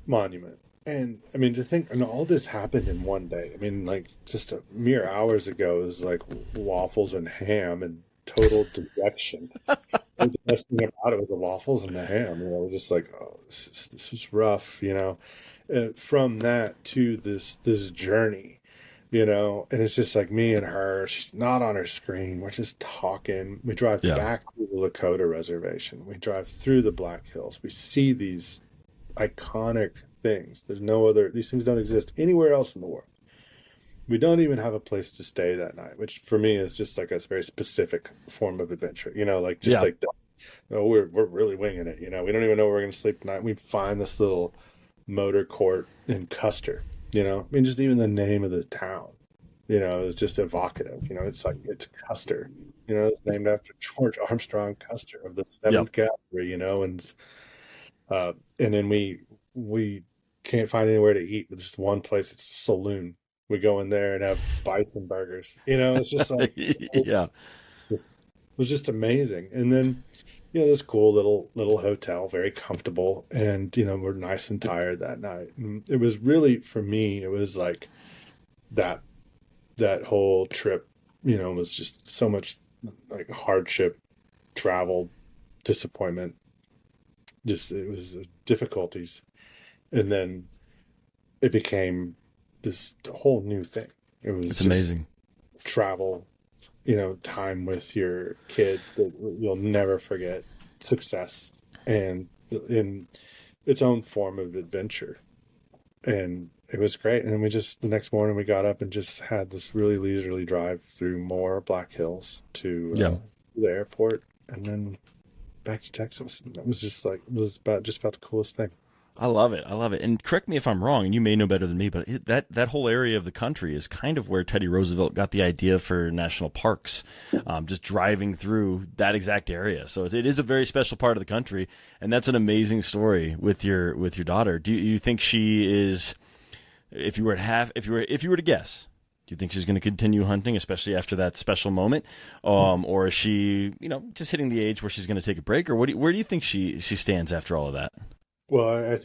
monument. And I mean, to think, and all this happened in one day. I mean, like just a mere hours ago, it was like waffles and ham and total dejection. The best thing about it was the waffles and the ham. We're just like, oh, this is rough. From that to this journey, and it's just like me and her. She's not on her screen. We're just talking. We drive back to the Lakota reservation. We drive through the Black Hills. We see these iconic things. These things don't exist anywhere else in the world. We don't even have a place to stay that night, which for me is just like a very specific form of adventure, like just like that. Oh, we're really winging it. We don't even know where we're going to sleep tonight. We find this little motor court in Custer, I mean, just even the name of the town, is just evocative. It's Custer, it's named after George Armstrong Custer of the 7th Cavalry, and then we can't find anywhere to eat. There's just one place. It's a saloon. We go in there and have bison burgers. It's just like, it was just amazing. And then, this cool little hotel, very comfortable. And, we're nice and tired that night. And it was really, for me, it was like that whole trip, was just so much like hardship, travel, disappointment. It was difficulties. And then it became this whole new thing. It's amazing. Travel, time with your kid that you'll never forget, success, and in its own form of adventure. And it was great. And then the next morning we got up and just had this really leisurely drive through more Black Hills to the airport and then back to Texas. And that was just like, it was about the coolest thing. I love it. And correct me if I'm wrong, and you may know better than me, but that whole area of the country is kind of where Teddy Roosevelt got the idea for national parks, just driving through that exact area. So it is a very special part of the country, and that's an amazing story with your daughter. Do you think she is, if you were to guess, do you think she's going to continue hunting, especially after that special moment, or is she, just hitting the age where she's going to take a break, or where do you think she stands after all of that? Well, I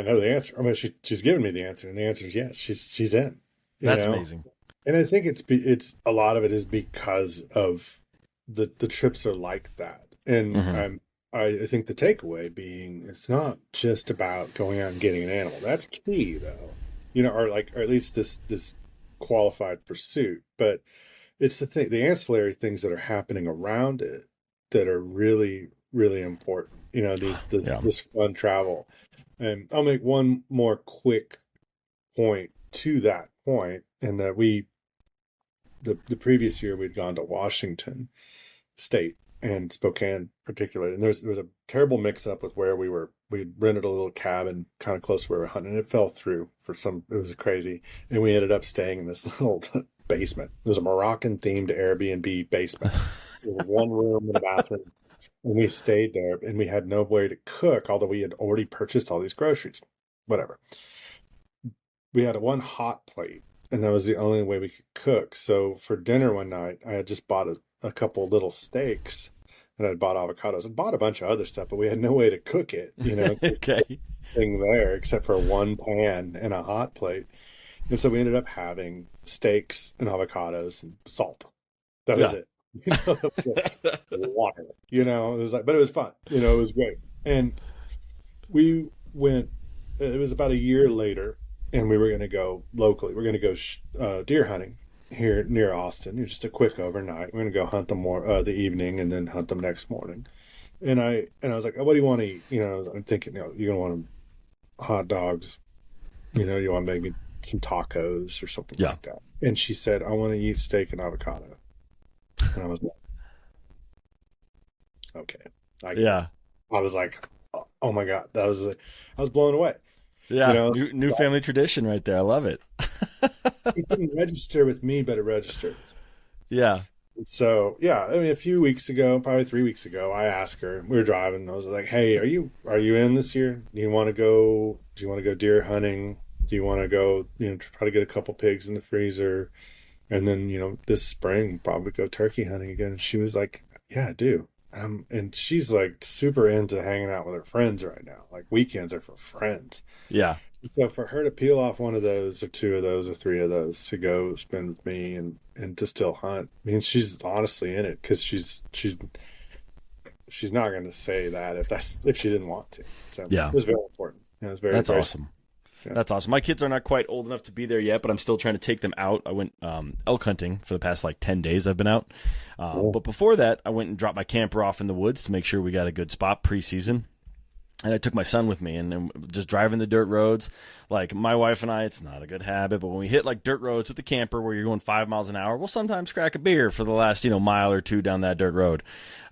know the answer. I mean, she's given me the answer, and the answer is yes. She's in. That's amazing. And I think it's a lot of it is because of the trips are like that. And I think the takeaway being it's not just about going out and getting an animal. That's key though, or at least this qualified pursuit. But it's the ancillary things that are happening around it that are really, really important. This fun travel. And I'll make one more quick point to that point, and that the previous year we'd gone to Washington State and Spokane particularly, and there was a terrible mix up with where we were. We rented a little cabin kind of close to where we were hunting, and it fell through it was crazy, and we ended up staying in this little basement. It was a Moroccan themed Airbnb basement. There was one room and a bathroom. And we stayed there, and we had no way to cook, although we had already purchased all these groceries. Whatever. We had one hot plate, and that was the only way we could cook. So for dinner one night, I had just bought a couple little steaks, and I bought avocados. I bought a bunch of other stuff, but we had no way to cook it, Okay. Thing there, except for one pan and a hot plate. And so we ended up having steaks and avocados and salt. That was it. Water, it was like, but it was fun, it was great. And we went, it was about a year later, and we were going to go locally. We're going to go deer hunting here near Austin. Just a quick overnight. We're going to go hunt them the evening and then hunt them next morning. And I was like, oh, what do you want to eat? I'm thinking, you're going to want hot dogs, you want maybe some tacos or something like that. And she said, I want to eat steak and avocado. And I was like, okay. I was like, oh my God, I was blown away. You Yeah, know, new family tradition right there. I love it. it didn't register with me, but it registered with Yeah. me. So yeah, I mean, a few weeks ago, probably 3 weeks ago, I asked her. We were driving. I was like, "Hey, are you in this year? Do you want to go? Do you want to go deer hunting? Do you want to go? Try to get a couple pigs in the freezer, and then this spring probably go turkey hunting again." And she was like, "Yeah, I do." And she's like super into hanging out with her friends right now. Like weekends are for friends. Yeah. So for her to peel off one of those or two of those or three of those to go spend with me and to still hunt, I mean, she's honestly in it because she's not going to say that if she didn't want to. So Yeah. it was very important. It was That's very, awesome. yeah. That's awesome. My kids are not quite old enough to be there yet, but I'm still trying to take them out. I went elk hunting for the past like 10 days I've been out. Cool. But before that, I went and dropped my camper off in the woods to make sure we got a good spot preseason. And I took my son with me and just driving the dirt roads. Like my wife and I, it's not a good habit, but when we hit like dirt roads with the camper where you're going 5 miles an hour, we'll sometimes crack a beer for the last, mile or two down that dirt road.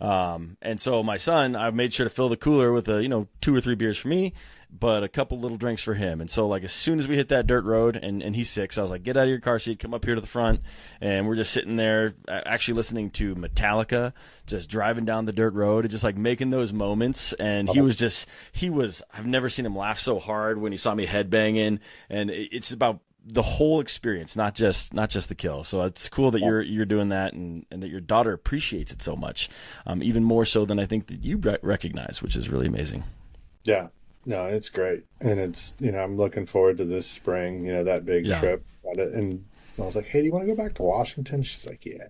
And so my son, I made sure to fill the cooler with 2 or 3 beers for me, but a couple little drinks for him. And so like as soon as we hit that dirt road and he's 6, I was like, get out of your car seat, come up here to the front. And we're just sitting there actually listening to Metallica, just driving down the dirt road and just like making those moments. And I've never seen him laugh so hard when he saw me headbanging. And it's about the whole experience, not just the kill. So it's cool that you're doing that and that your daughter appreciates it so much, even more so than I think that you recognize, which is really amazing. Yeah. No, it's great. And it's, I'm looking forward to this spring, that big Yeah. trip. And I was like, hey, do you want to go back to Washington? She's like, yeah.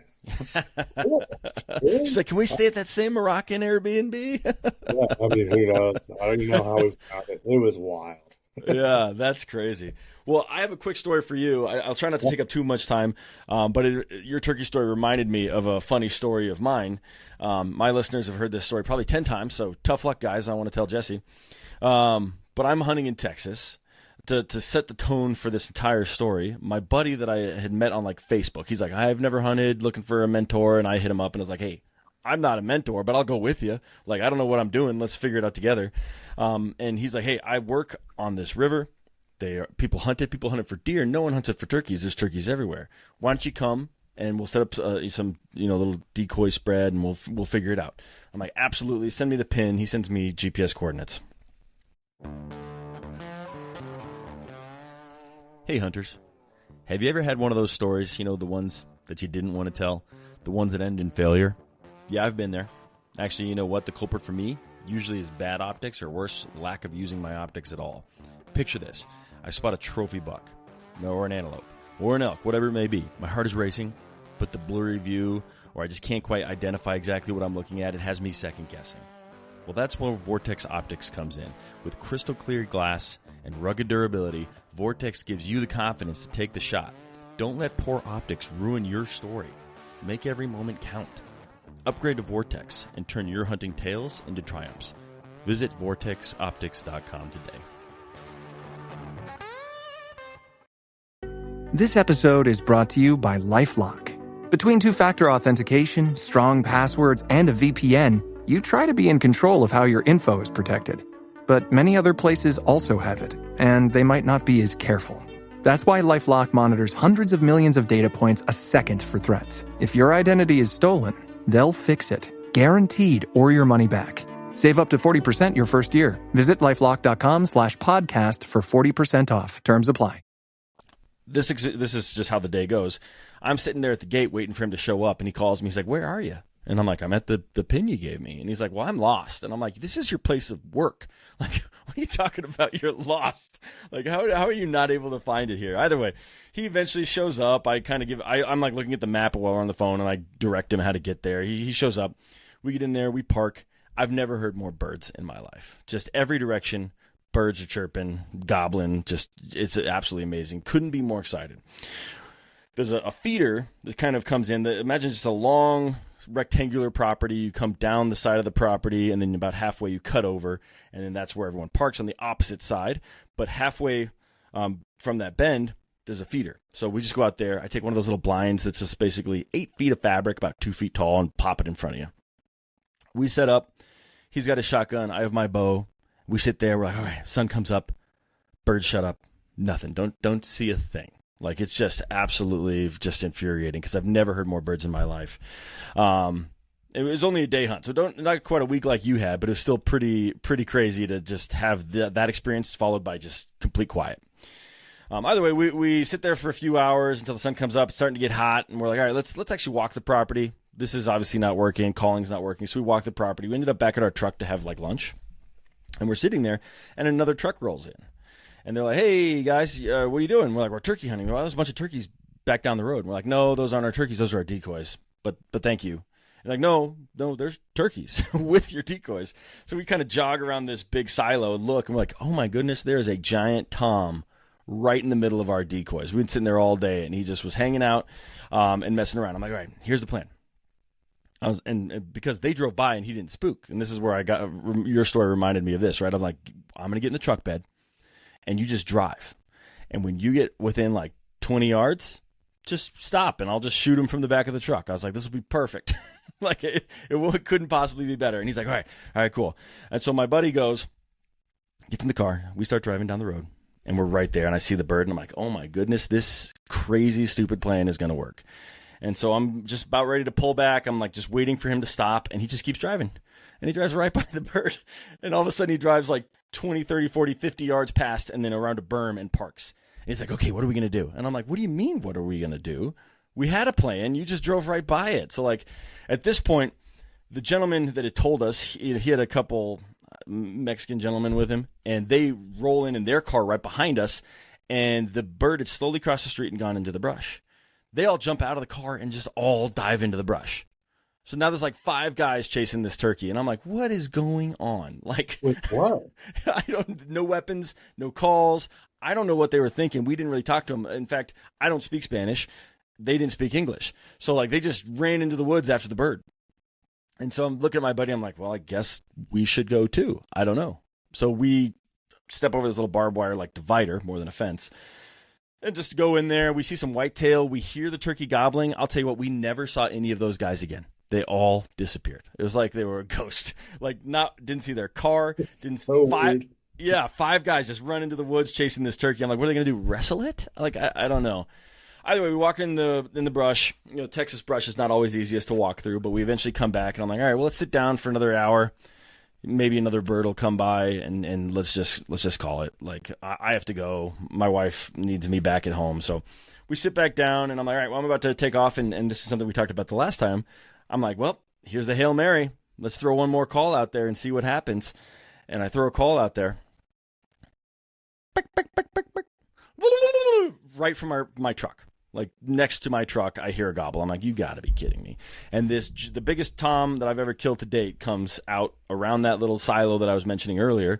Really? She's like, can we stay at that same Moroccan Airbnb? Yeah, I mean, who knows? I don't even know how we found it. It was wild. Yeah, that's crazy. Well, I have a quick story for you. I'll try not to take up too much time, but your turkey story reminded me of a funny story of mine. My listeners have heard this story probably 10 times, so tough luck, guys. I want to tell Jesse. But I'm hunting in Texas. To set the tone for this entire story, my buddy that I had met on like Facebook, he's like, I've never hunted, looking for a mentor, and I hit him up and was like, hey, I'm not a mentor, but I'll go with you. Like, I don't know what I'm doing. Let's figure it out together. And he's like, hey, I work on this river. People hunt it for deer. No one hunts it for turkeys. There's turkeys everywhere. Why don't you come and we'll set up some little decoy spread and we'll figure it out. I'm like, absolutely. Send me the pin. He sends me GPS coordinates. Hey, hunters. Have you ever had one of those stories, the ones that you didn't want to tell, the ones that end in failure? Yeah, I've been there. Actually, you know what? The culprit for me usually is bad optics or worse, lack of using my optics at all. Picture this. I spot a trophy buck, or an antelope, or an elk, whatever it may be. My heart is racing, but the blurry view, or I just can't quite identify exactly what I'm looking at, it has me second guessing. Well, that's where Vortex Optics comes in. With crystal clear glass and rugged durability, Vortex gives you the confidence to take the shot. Don't let poor optics ruin your story. Make every moment count. Upgrade to Vortex and turn your hunting tales into triumphs. Visit vortexoptics.com today. This episode is brought to you by LifeLock. Between two-factor authentication, strong passwords, and a VPN, you try to be in control of how your info is protected. But many other places also have it, and they might not be as careful. That's why LifeLock monitors hundreds of millions of data points a second for threats. If your identity is stolen, they'll fix it, guaranteed, or your money back. Save up to 40% your first year. Visit LifeLock.com/podcast for 40% off. Terms apply. This is just how the day goes. I'm sitting there at the gate waiting for him to show up, and he calls me. He's like, where are you? And I'm like, I'm at the pin you gave me. And he's like, well, I'm lost. And I'm like, this is your place of work. Like, what are you talking about? You're lost. Like, how are you not able to find it here? Either way, he eventually shows up. I'm like looking at the map while we're on the phone, and I direct him how to get there. He shows up. We get in there. We park. I've never heard more birds in my life. Just every direction. Birds are chirping, gobbling. Just, it's absolutely amazing. Couldn't be more excited. There's a feeder that kind of comes in. Imagine just a long rectangular property. You come down the side of the property, and then about halfway you cut over, and then that's where everyone parks on the opposite side. But halfway from that bend, there's a feeder. So we just go out there. I take one of those little blinds that's just basically 8 feet of fabric, about 2 feet tall, and pop it in front of you. We set up. He's got a shotgun. I have my bow. We sit there. We're like, all right, sun comes up. Birds shut up. Nothing. Don't see a thing. Like, it's just absolutely just infuriating because I've never heard more birds in my life. It was only a day hunt, so not quite a week like you had, but it was still pretty crazy to just have that experience followed by just complete quiet. Either way, we sit there for a few hours until the sun comes up. It's starting to get hot, and we're like, all right, let's actually walk the property. This is obviously not working. Calling's not working, so we walk the property. We ended up back at our truck to have like lunch, and we're sitting there, and another truck rolls in. And they're like, hey, guys, what are you doing? We're like, we're turkey hunting. Well, there's a bunch of turkeys back down the road. And we're like, no, those aren't our turkeys. Those are our decoys. But thank you. And like, no, there's turkeys with your decoys. So we kind of jog around this big silo and look. And we're like, oh, my goodness, there is a giant tom right in the middle of our decoys. We've been sitting there all day, and he just was hanging out and messing around. I'm like, all right, here's the plan. And because they drove by and he didn't spook. And this is where your story reminded me of this, right? I'm like, I'm going to get in the truck bed. And you just drive. And when you get within like 20 yards, just stop and I'll just shoot him from the back of the truck. I was like, this will be perfect. Like it couldn't possibly be better. And he's like, all right, cool. And so my buddy gets in the car. We start driving down the road and we're right there. And I see the bird and I'm like, oh my goodness, this crazy, stupid plan is going to work. And so I'm just about ready to pull back. I'm like just waiting for him to stop. And he just keeps driving. And he drives right by the bird. And all of a sudden he drives like 20, 30, 40, 50 yards past and then around a berm and parks. And he's like, okay, what are we going to do? And I'm like, what do you mean, what are we going to do? We had a plan. You just drove right by it. So like at this point, the gentleman that had told us, he had a couple Mexican gentlemen with him, and they roll in their car right behind us. And the bird had slowly crossed the street and gone into the brush. They all jump out of the car and just all dive into the brush. So now there's like 5 guys chasing this turkey. And I'm like, what is going on? Like, With what? No weapons, no calls. I don't know what they were thinking. We didn't really talk to them. In fact, I don't speak Spanish. They didn't speak English. So like they just ran into the woods after the bird. And so I'm looking at my buddy. I'm like, well, I guess we should go too. I don't know. So we step over this little barbed wire, like divider more than a fence. And just go in there. We see some whitetail. We hear the turkey gobbling. I'll tell you what, we never saw any of those guys again. They all disappeared. It was like they were a ghost. Like didn't see their car. Didn't so five. weird. Yeah, 5 guys just run into the woods chasing this turkey. I'm like, what are they gonna do? Wrestle it? Like I don't know. Either way, we walk in the brush. You know, Texas brush is not always the easiest to walk through, but we eventually come back, and I'm like, all right, well, let's sit down for another hour. Maybe another bird will come by, and let's just call it. Like I have to go. My wife needs me back at home, so we sit back down, and I'm like, all right, well, I'm about to take off, and this is something we talked about the last time. I'm like, well, here's the Hail Mary. Let's throw one more call out there and see what happens. And I throw a call out there. Right from my truck. Like next to my truck, I hear a gobble. I'm like, you got to be kidding me. And the biggest tom that I've ever killed to date comes out around that little silo that I was mentioning earlier,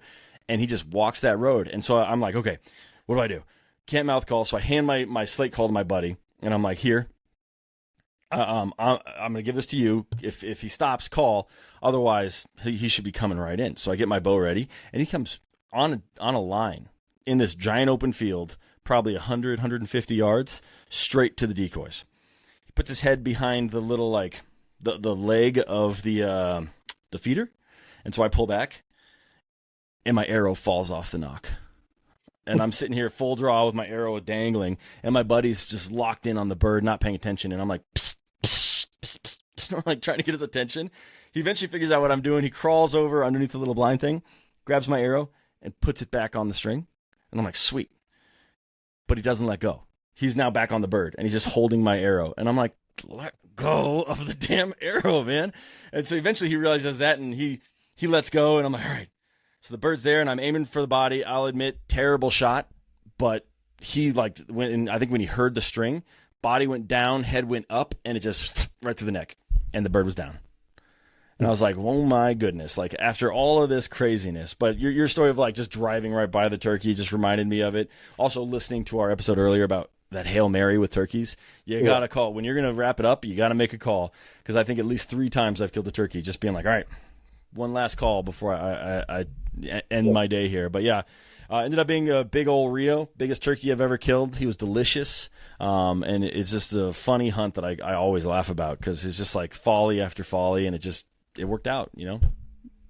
and he just walks that road. And so I'm like, okay, what do I do? Can't mouth call. So I hand my slate call to my buddy, and I'm like, here. I'm going to give this to you. If he stops, call. Otherwise, he should be coming right in. So I get my bow ready, and he comes on a line in this giant open field, probably 100, 150 yards, straight to the decoys. He puts his head behind the little, like, the leg of the feeder, and so I pull back, and my arrow falls off the nock. And I'm sitting here full draw with my arrow dangling, and my buddy's just locked in on the bird, not paying attention, and I'm like, psst, psst, psst, psst, psst, like trying to get his attention. He eventually figures out what I'm doing. He crawls over underneath the little blind thing, grabs my arrow, and puts it back on the string. And I'm like, sweet. But he doesn't let go. He's now back on the bird, and he's just holding my arrow. And I'm like, let go of the damn arrow, man. And so eventually he realizes that, and he lets go, and I'm like, all right. So the bird's there, and I'm aiming for the body. I'll admit, terrible shot. But he, like, I think when he heard the string, body went down, head went up, and it just right through the neck. And the bird was down. And I was like, oh, my goodness. Like, after all of this craziness. But your story of, like, just driving right by the turkey just reminded me of it. Also, listening to our episode earlier about that Hail Mary with turkeys. You got to call. When you're going to wrap it up, you got to make a call. Because I think at least 3 times I've killed a turkey just being like, all right, one last call before I end my day here. But, yeah, ended up being a big old Rio, biggest turkey I've ever killed. He was delicious. And it's just a funny hunt that I always laugh about because it's just like folly after folly, and it worked out, you know?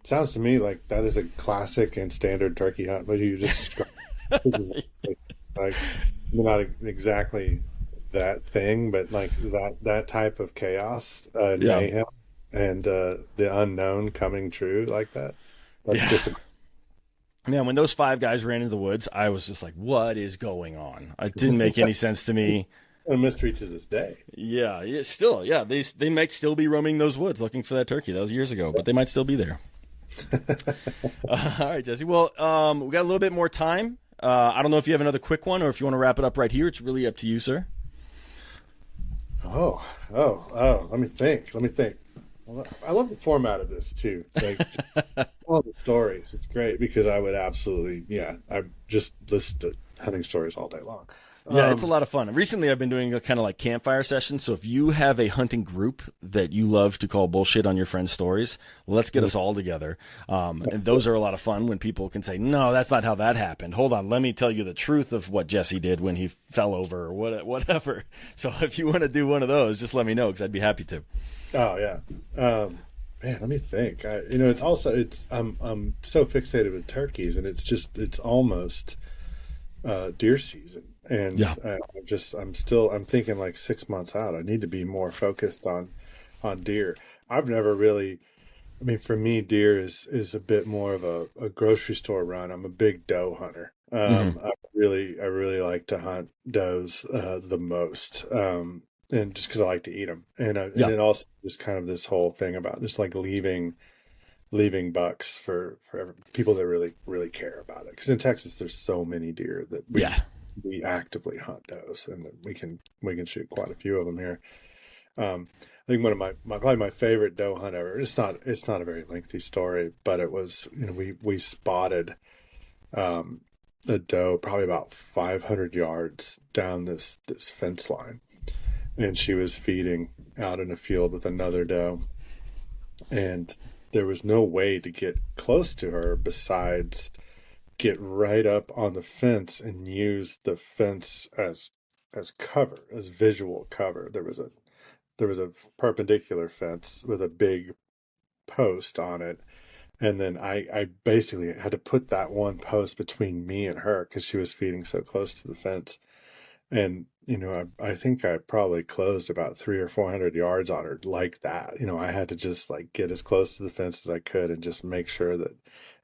sounds to me like that is a classic and standard turkey hunt, but you just described it as like not exactly that thing, but like that type of chaos and Yeah. mayhem and the unknown coming true like that. That's Yeah. just a Man, when those five guys ran into the woods, I was just like, what is going on? It didn't make any sense to me. a mystery to this day. Yeah, still, yeah, they might still be roaming those woods looking for that turkey. That was years ago, but they might still be there. All right, Jesse. Well, we got a little bit more time. I don't know if you have another quick one or if you want to wrap it up right here. It's really up to you, sir. Oh. Let me think. Well, I love the format of this too. Like all the stories. It's great because I would absolutely, yeah, I just listen to hunting stories all day long. Yeah, it's a lot of fun. Recently, I've been doing a kind of like campfire session. So if you have a hunting group that you love to call bullshit on your friends' stories, let's get us all together. And those are a lot of fun when people can say, no, that's not how that happened. Hold on, let me tell you the truth of what Jesse did when he fell over or whatever. So if you want to do one of those, just let me know because I'd be happy to. Oh yeah. Man, let me think. I'm so fixated with turkeys, and it's almost deer season, and Yeah. I'm thinking like 6 months out. I need to be more focused on deer. I've never really. I mean, for me, deer is a bit more of a grocery store run. I'm a big doe hunter. Hmm. I really like to hunt does the most. And just because I like to eat them, and Yeah. then also just kind of this whole thing about just like leaving bucks for people that really care about it. Because in Texas, there's so many deer that Yeah. we actively hunt does, and that we can shoot quite a few of them here. I think one of my probably my favorite doe hunt ever. It's not a very lengthy story, but it was we spotted a doe probably about 500 yards down this fence line, and she was feeding out in a field with another doe, and there was no way to get close to her besides get right up on the fence and use the fence as cover, as visual cover. There was a perpendicular fence with a big post on it, and then I basically had to put that one post between me and her because she was feeding so close to the fence. And I think I probably closed about 300 or 400 yards on her like that. I had to just like get as close to the fence as I could and just make sure that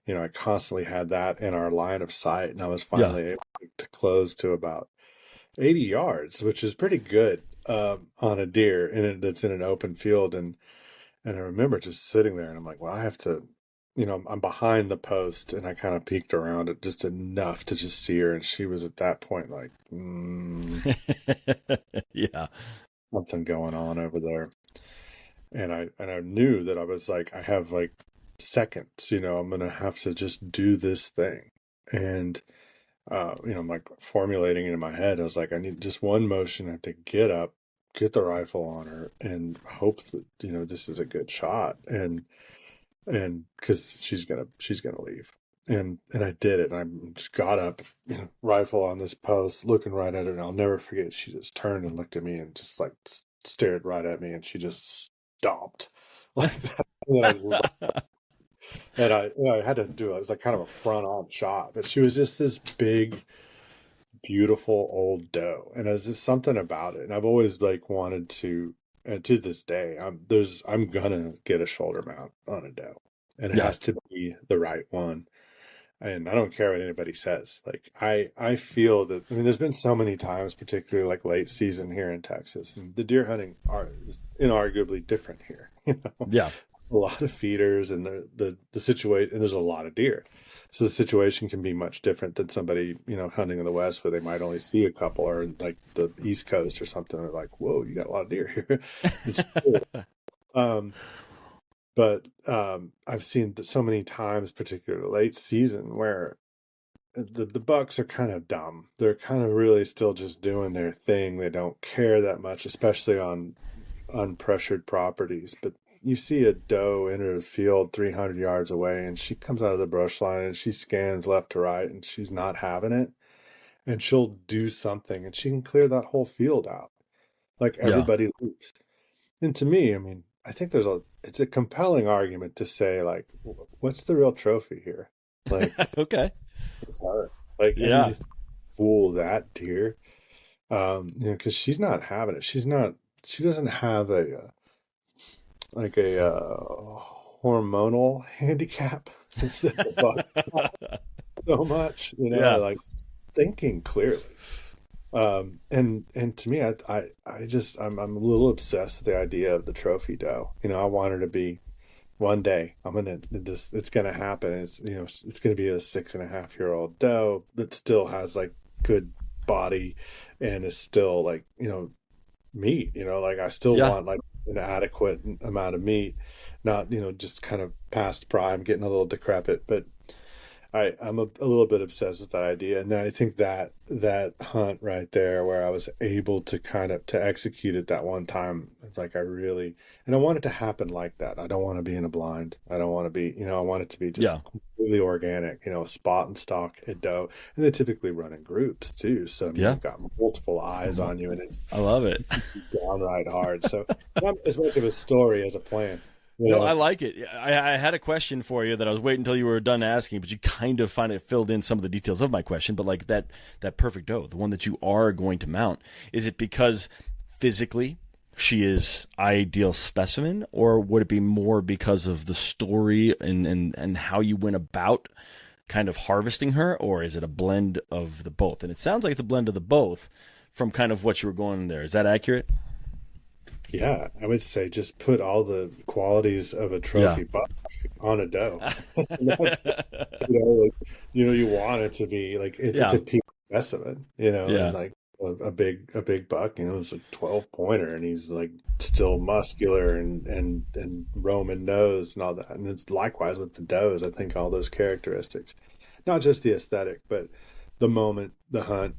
I constantly had that in our line of sight. And I was Yeah. finally able to close to about 80 yards, which is pretty good on a deer, and it's in an open field. And I remember just sitting there and I'm like, well, I have to, I'm behind the post, and I kind of peeked around it just enough to just see her. And she was at that point like, Yeah. something going on over there. And I knew that I was like, I have like seconds, I'm going to have to just do this thing. And, I'm like formulating it in my head. I was like, I need just one motion. I have to get up, get the rifle on her, and hope that, this is a good shot. And because she's gonna leave. And I did it. And I just got up, rifle on this post, looking right at her. And I'll never forget. She just turned and looked at me and just like stared right at me, and she just stomped like that. And I had to do it. It was like kind of a front on shot, but she was just this big, beautiful old doe, and there's just something about it. And I've always like wanted to, and to this day, I'm gonna get a shoulder mount on a doe, and it Yeah. has to be the right one. And I don't care what anybody says. Like I feel that, I mean, there's been so many times, particularly like late season here in Texas, and the deer hunting is inarguably different here. Yeah. A lot of feeders, and the situation, and there's a lot of deer, so the situation can be much different than somebody hunting in the west where they might only see a couple, or like the East Coast or something. They're like, whoa, you got a lot of deer here. It's cool. um but I've seen so many times, particularly late season, where the bucks are kind of dumb. They're kind of really still just doing their thing. They don't care that much, especially on unpressured properties. But you see a doe enter the field 300 yards away, and she comes out of the brush line and she scans left to right, and she's not having it. And she'll do something, and she can clear that whole field out. Like Yeah. everybody leaves. And to me, I mean, I think there's it's a compelling argument to say like, what's the real trophy here? Like, Okay. it's her. Like, and Yeah. you fool that deer, because she's not having it. She doesn't have like a hormonal handicap so much, Yeah. like thinking clearly. And to me, I'm a little obsessed with the idea of the trophy doe. I want her to be one day. It's gonna happen. It's gonna be a 6.5-year-old doe that still has like good body and is still like, meat, like I still Yeah. want like an adequate amount of meat, not, just kind of past prime, getting a little decrepit, but I'm a little bit obsessed with that idea, and I think that hunt right there, where I was able to kind of to execute it that one time, it's like and I want it to happen like that. I don't want to be in a blind. I don't want to be, I want it to be just Yeah. completely organic, spot and stalk a doe, and they typically run in groups too. So I mean, Yeah. you've got multiple eyes on you, and it's I love it. downright hard. So not as much of a story as a plan. No, I like it. I had a question for you that I was waiting until you were done asking, but you kind of filled in some of the details of my question. But like that perfect doe, the one that you are going to mount, is it because physically she is ideal specimen, or would it be more because of the story and how you went about kind of harvesting her, or is it a blend of the both? And it sounds like it's a blend of the both from kind of what you were going there. Is that accurate? Yeah, I would say just put all the qualities of a Yeah. trophy buck on a doe. That's, like, you want it to be like it's Yeah. a peak specimen, and Yeah. like a big buck, it's a 12 pointer, and he's like still muscular and Roman nose and all that. And it's likewise with the does. I think all those characteristics, not just the aesthetic, but the moment, the hunt,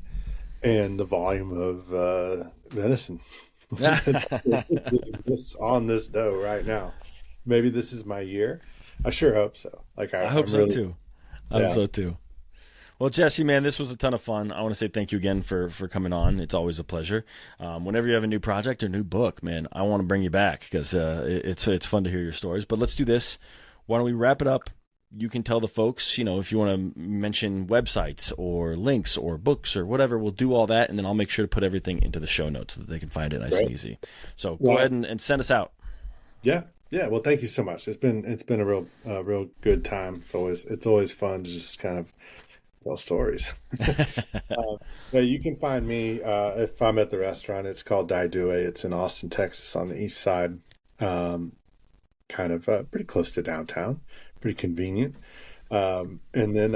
and the volume of venison that exists on this doe right now. Maybe this is my year. I sure hope so. Like I hope I'm so really, too. I hope yeah, so too. Well, Jesse, man, this was a ton of fun. I want to say thank you again for coming on. It's always a pleasure. Whenever you have a new project or new book, man, I want to bring you back because it's fun to hear your stories. But let's do this. Why don't we wrap it up? You can tell the folks, if you want to mention websites or links or books or whatever, we'll do all that, and then I'll make sure to put everything into the show notes so that they can find it nice and right. easy. So go Well, ahead and send us out. yeah, yeah. Well, thank you so much. It's been a real good time. It's always fun to just kind of tell stories. Yeah, you can find me if I'm at the restaurant. It's called Daidue. It's in Austin, Texas, on the east side, um, kind of pretty close to downtown, pretty convenient. And then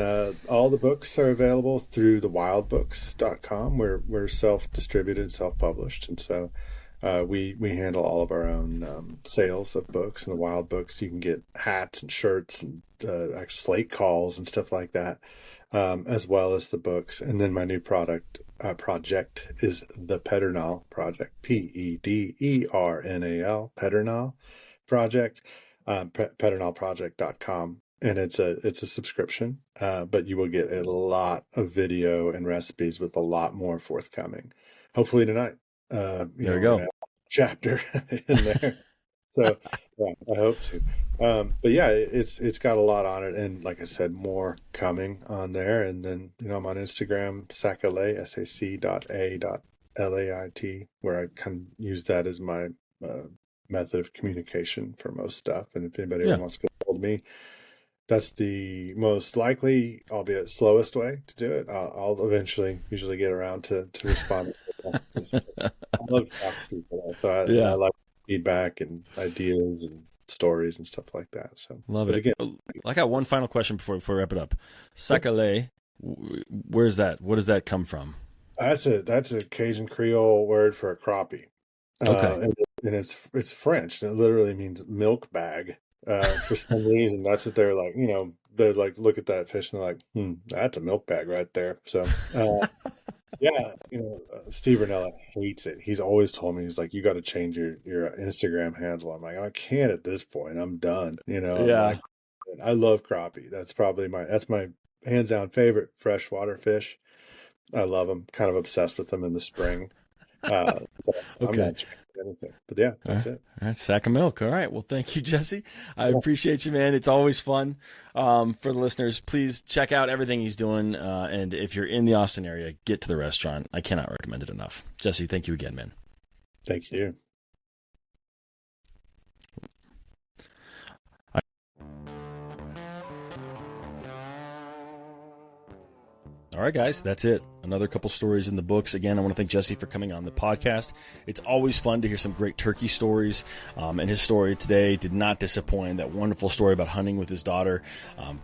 all the books are available through thewildbooks.com. We're self-distributed, self-published, and so we handle all of our own sales of books. And the Wild Books, you can get hats and shirts and actually slate calls and stuff like that, as well as the books. And then my new project is the Pedernal Project, Pedernal Pedernal Project, pedernalproject.com. And it's a subscription, but you will get a lot of video and recipes with a lot more forthcoming. Hopefully tonight, There you we're gonna go. have a chapter in there. So yeah, I hope to. But yeah, it's got a lot on it, and like I said, more coming on there. And then I'm on Instagram, Sacalait, SAC.A.LAIT, where I kind of use that as my method of communication for most stuff. And if anybody ever Yeah. wants to get hold of me, that's the most likely, albeit slowest way to do it. I'll eventually usually get around to responding. I love talking to people, so I Yeah. like feedback and ideas and stories and stuff like that. So, Love but it. again, I got one final question before we wrap it up. Sacalait, where's that? What does that come from? that's a Cajun Creole word for a crappie, Okay. and it's French, and it literally means milk bag. For some reason, that's what they're like. They're like, look at that fish, and they're like, that's a milk bag right there. So, yeah, Steve Ranella hates it. He's always told me, he's like, you got to change your Instagram handle. I'm like, I can't at this point. I'm done. Yeah. I love crappie. That's my hands down favorite freshwater fish. I love them. Kind of obsessed with them in the spring. So I'm Okay. not. anything. But yeah, that's it. All right, sack of milk. All right. Well, thank you, Jesse. I appreciate you, man. It's always fun. For the listeners, please check out everything he's doing. And if you're in the Austin area, get to the restaurant. I cannot recommend it enough. Jesse, thank you again, man. Thank you. All right, guys, that's it. Another couple stories in the books. Again, I want to thank Jesse for coming on the podcast. It's always fun to hear some great turkey stories. And his story today did not disappoint. That wonderful story about hunting with his daughter,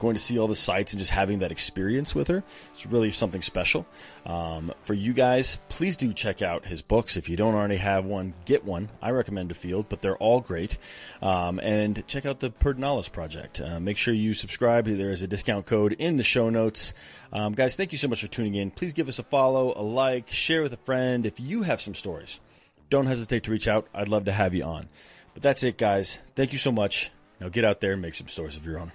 going to see all the sights and just having that experience with her. It's really something special. For you guys, please do check out his books. If you don't already have one, get one. I recommend A Field, but they're all great. And check out the Pedernal Project. Make sure you subscribe. There is a discount code in the show notes. Guys, thank you so much for tuning in. Please give us a follow, a like, share with a friend. If you have some stories, don't hesitate to reach out. I'd love to have you on. But that's it, guys. Thank you so much. Now get out there and make some stories of your own.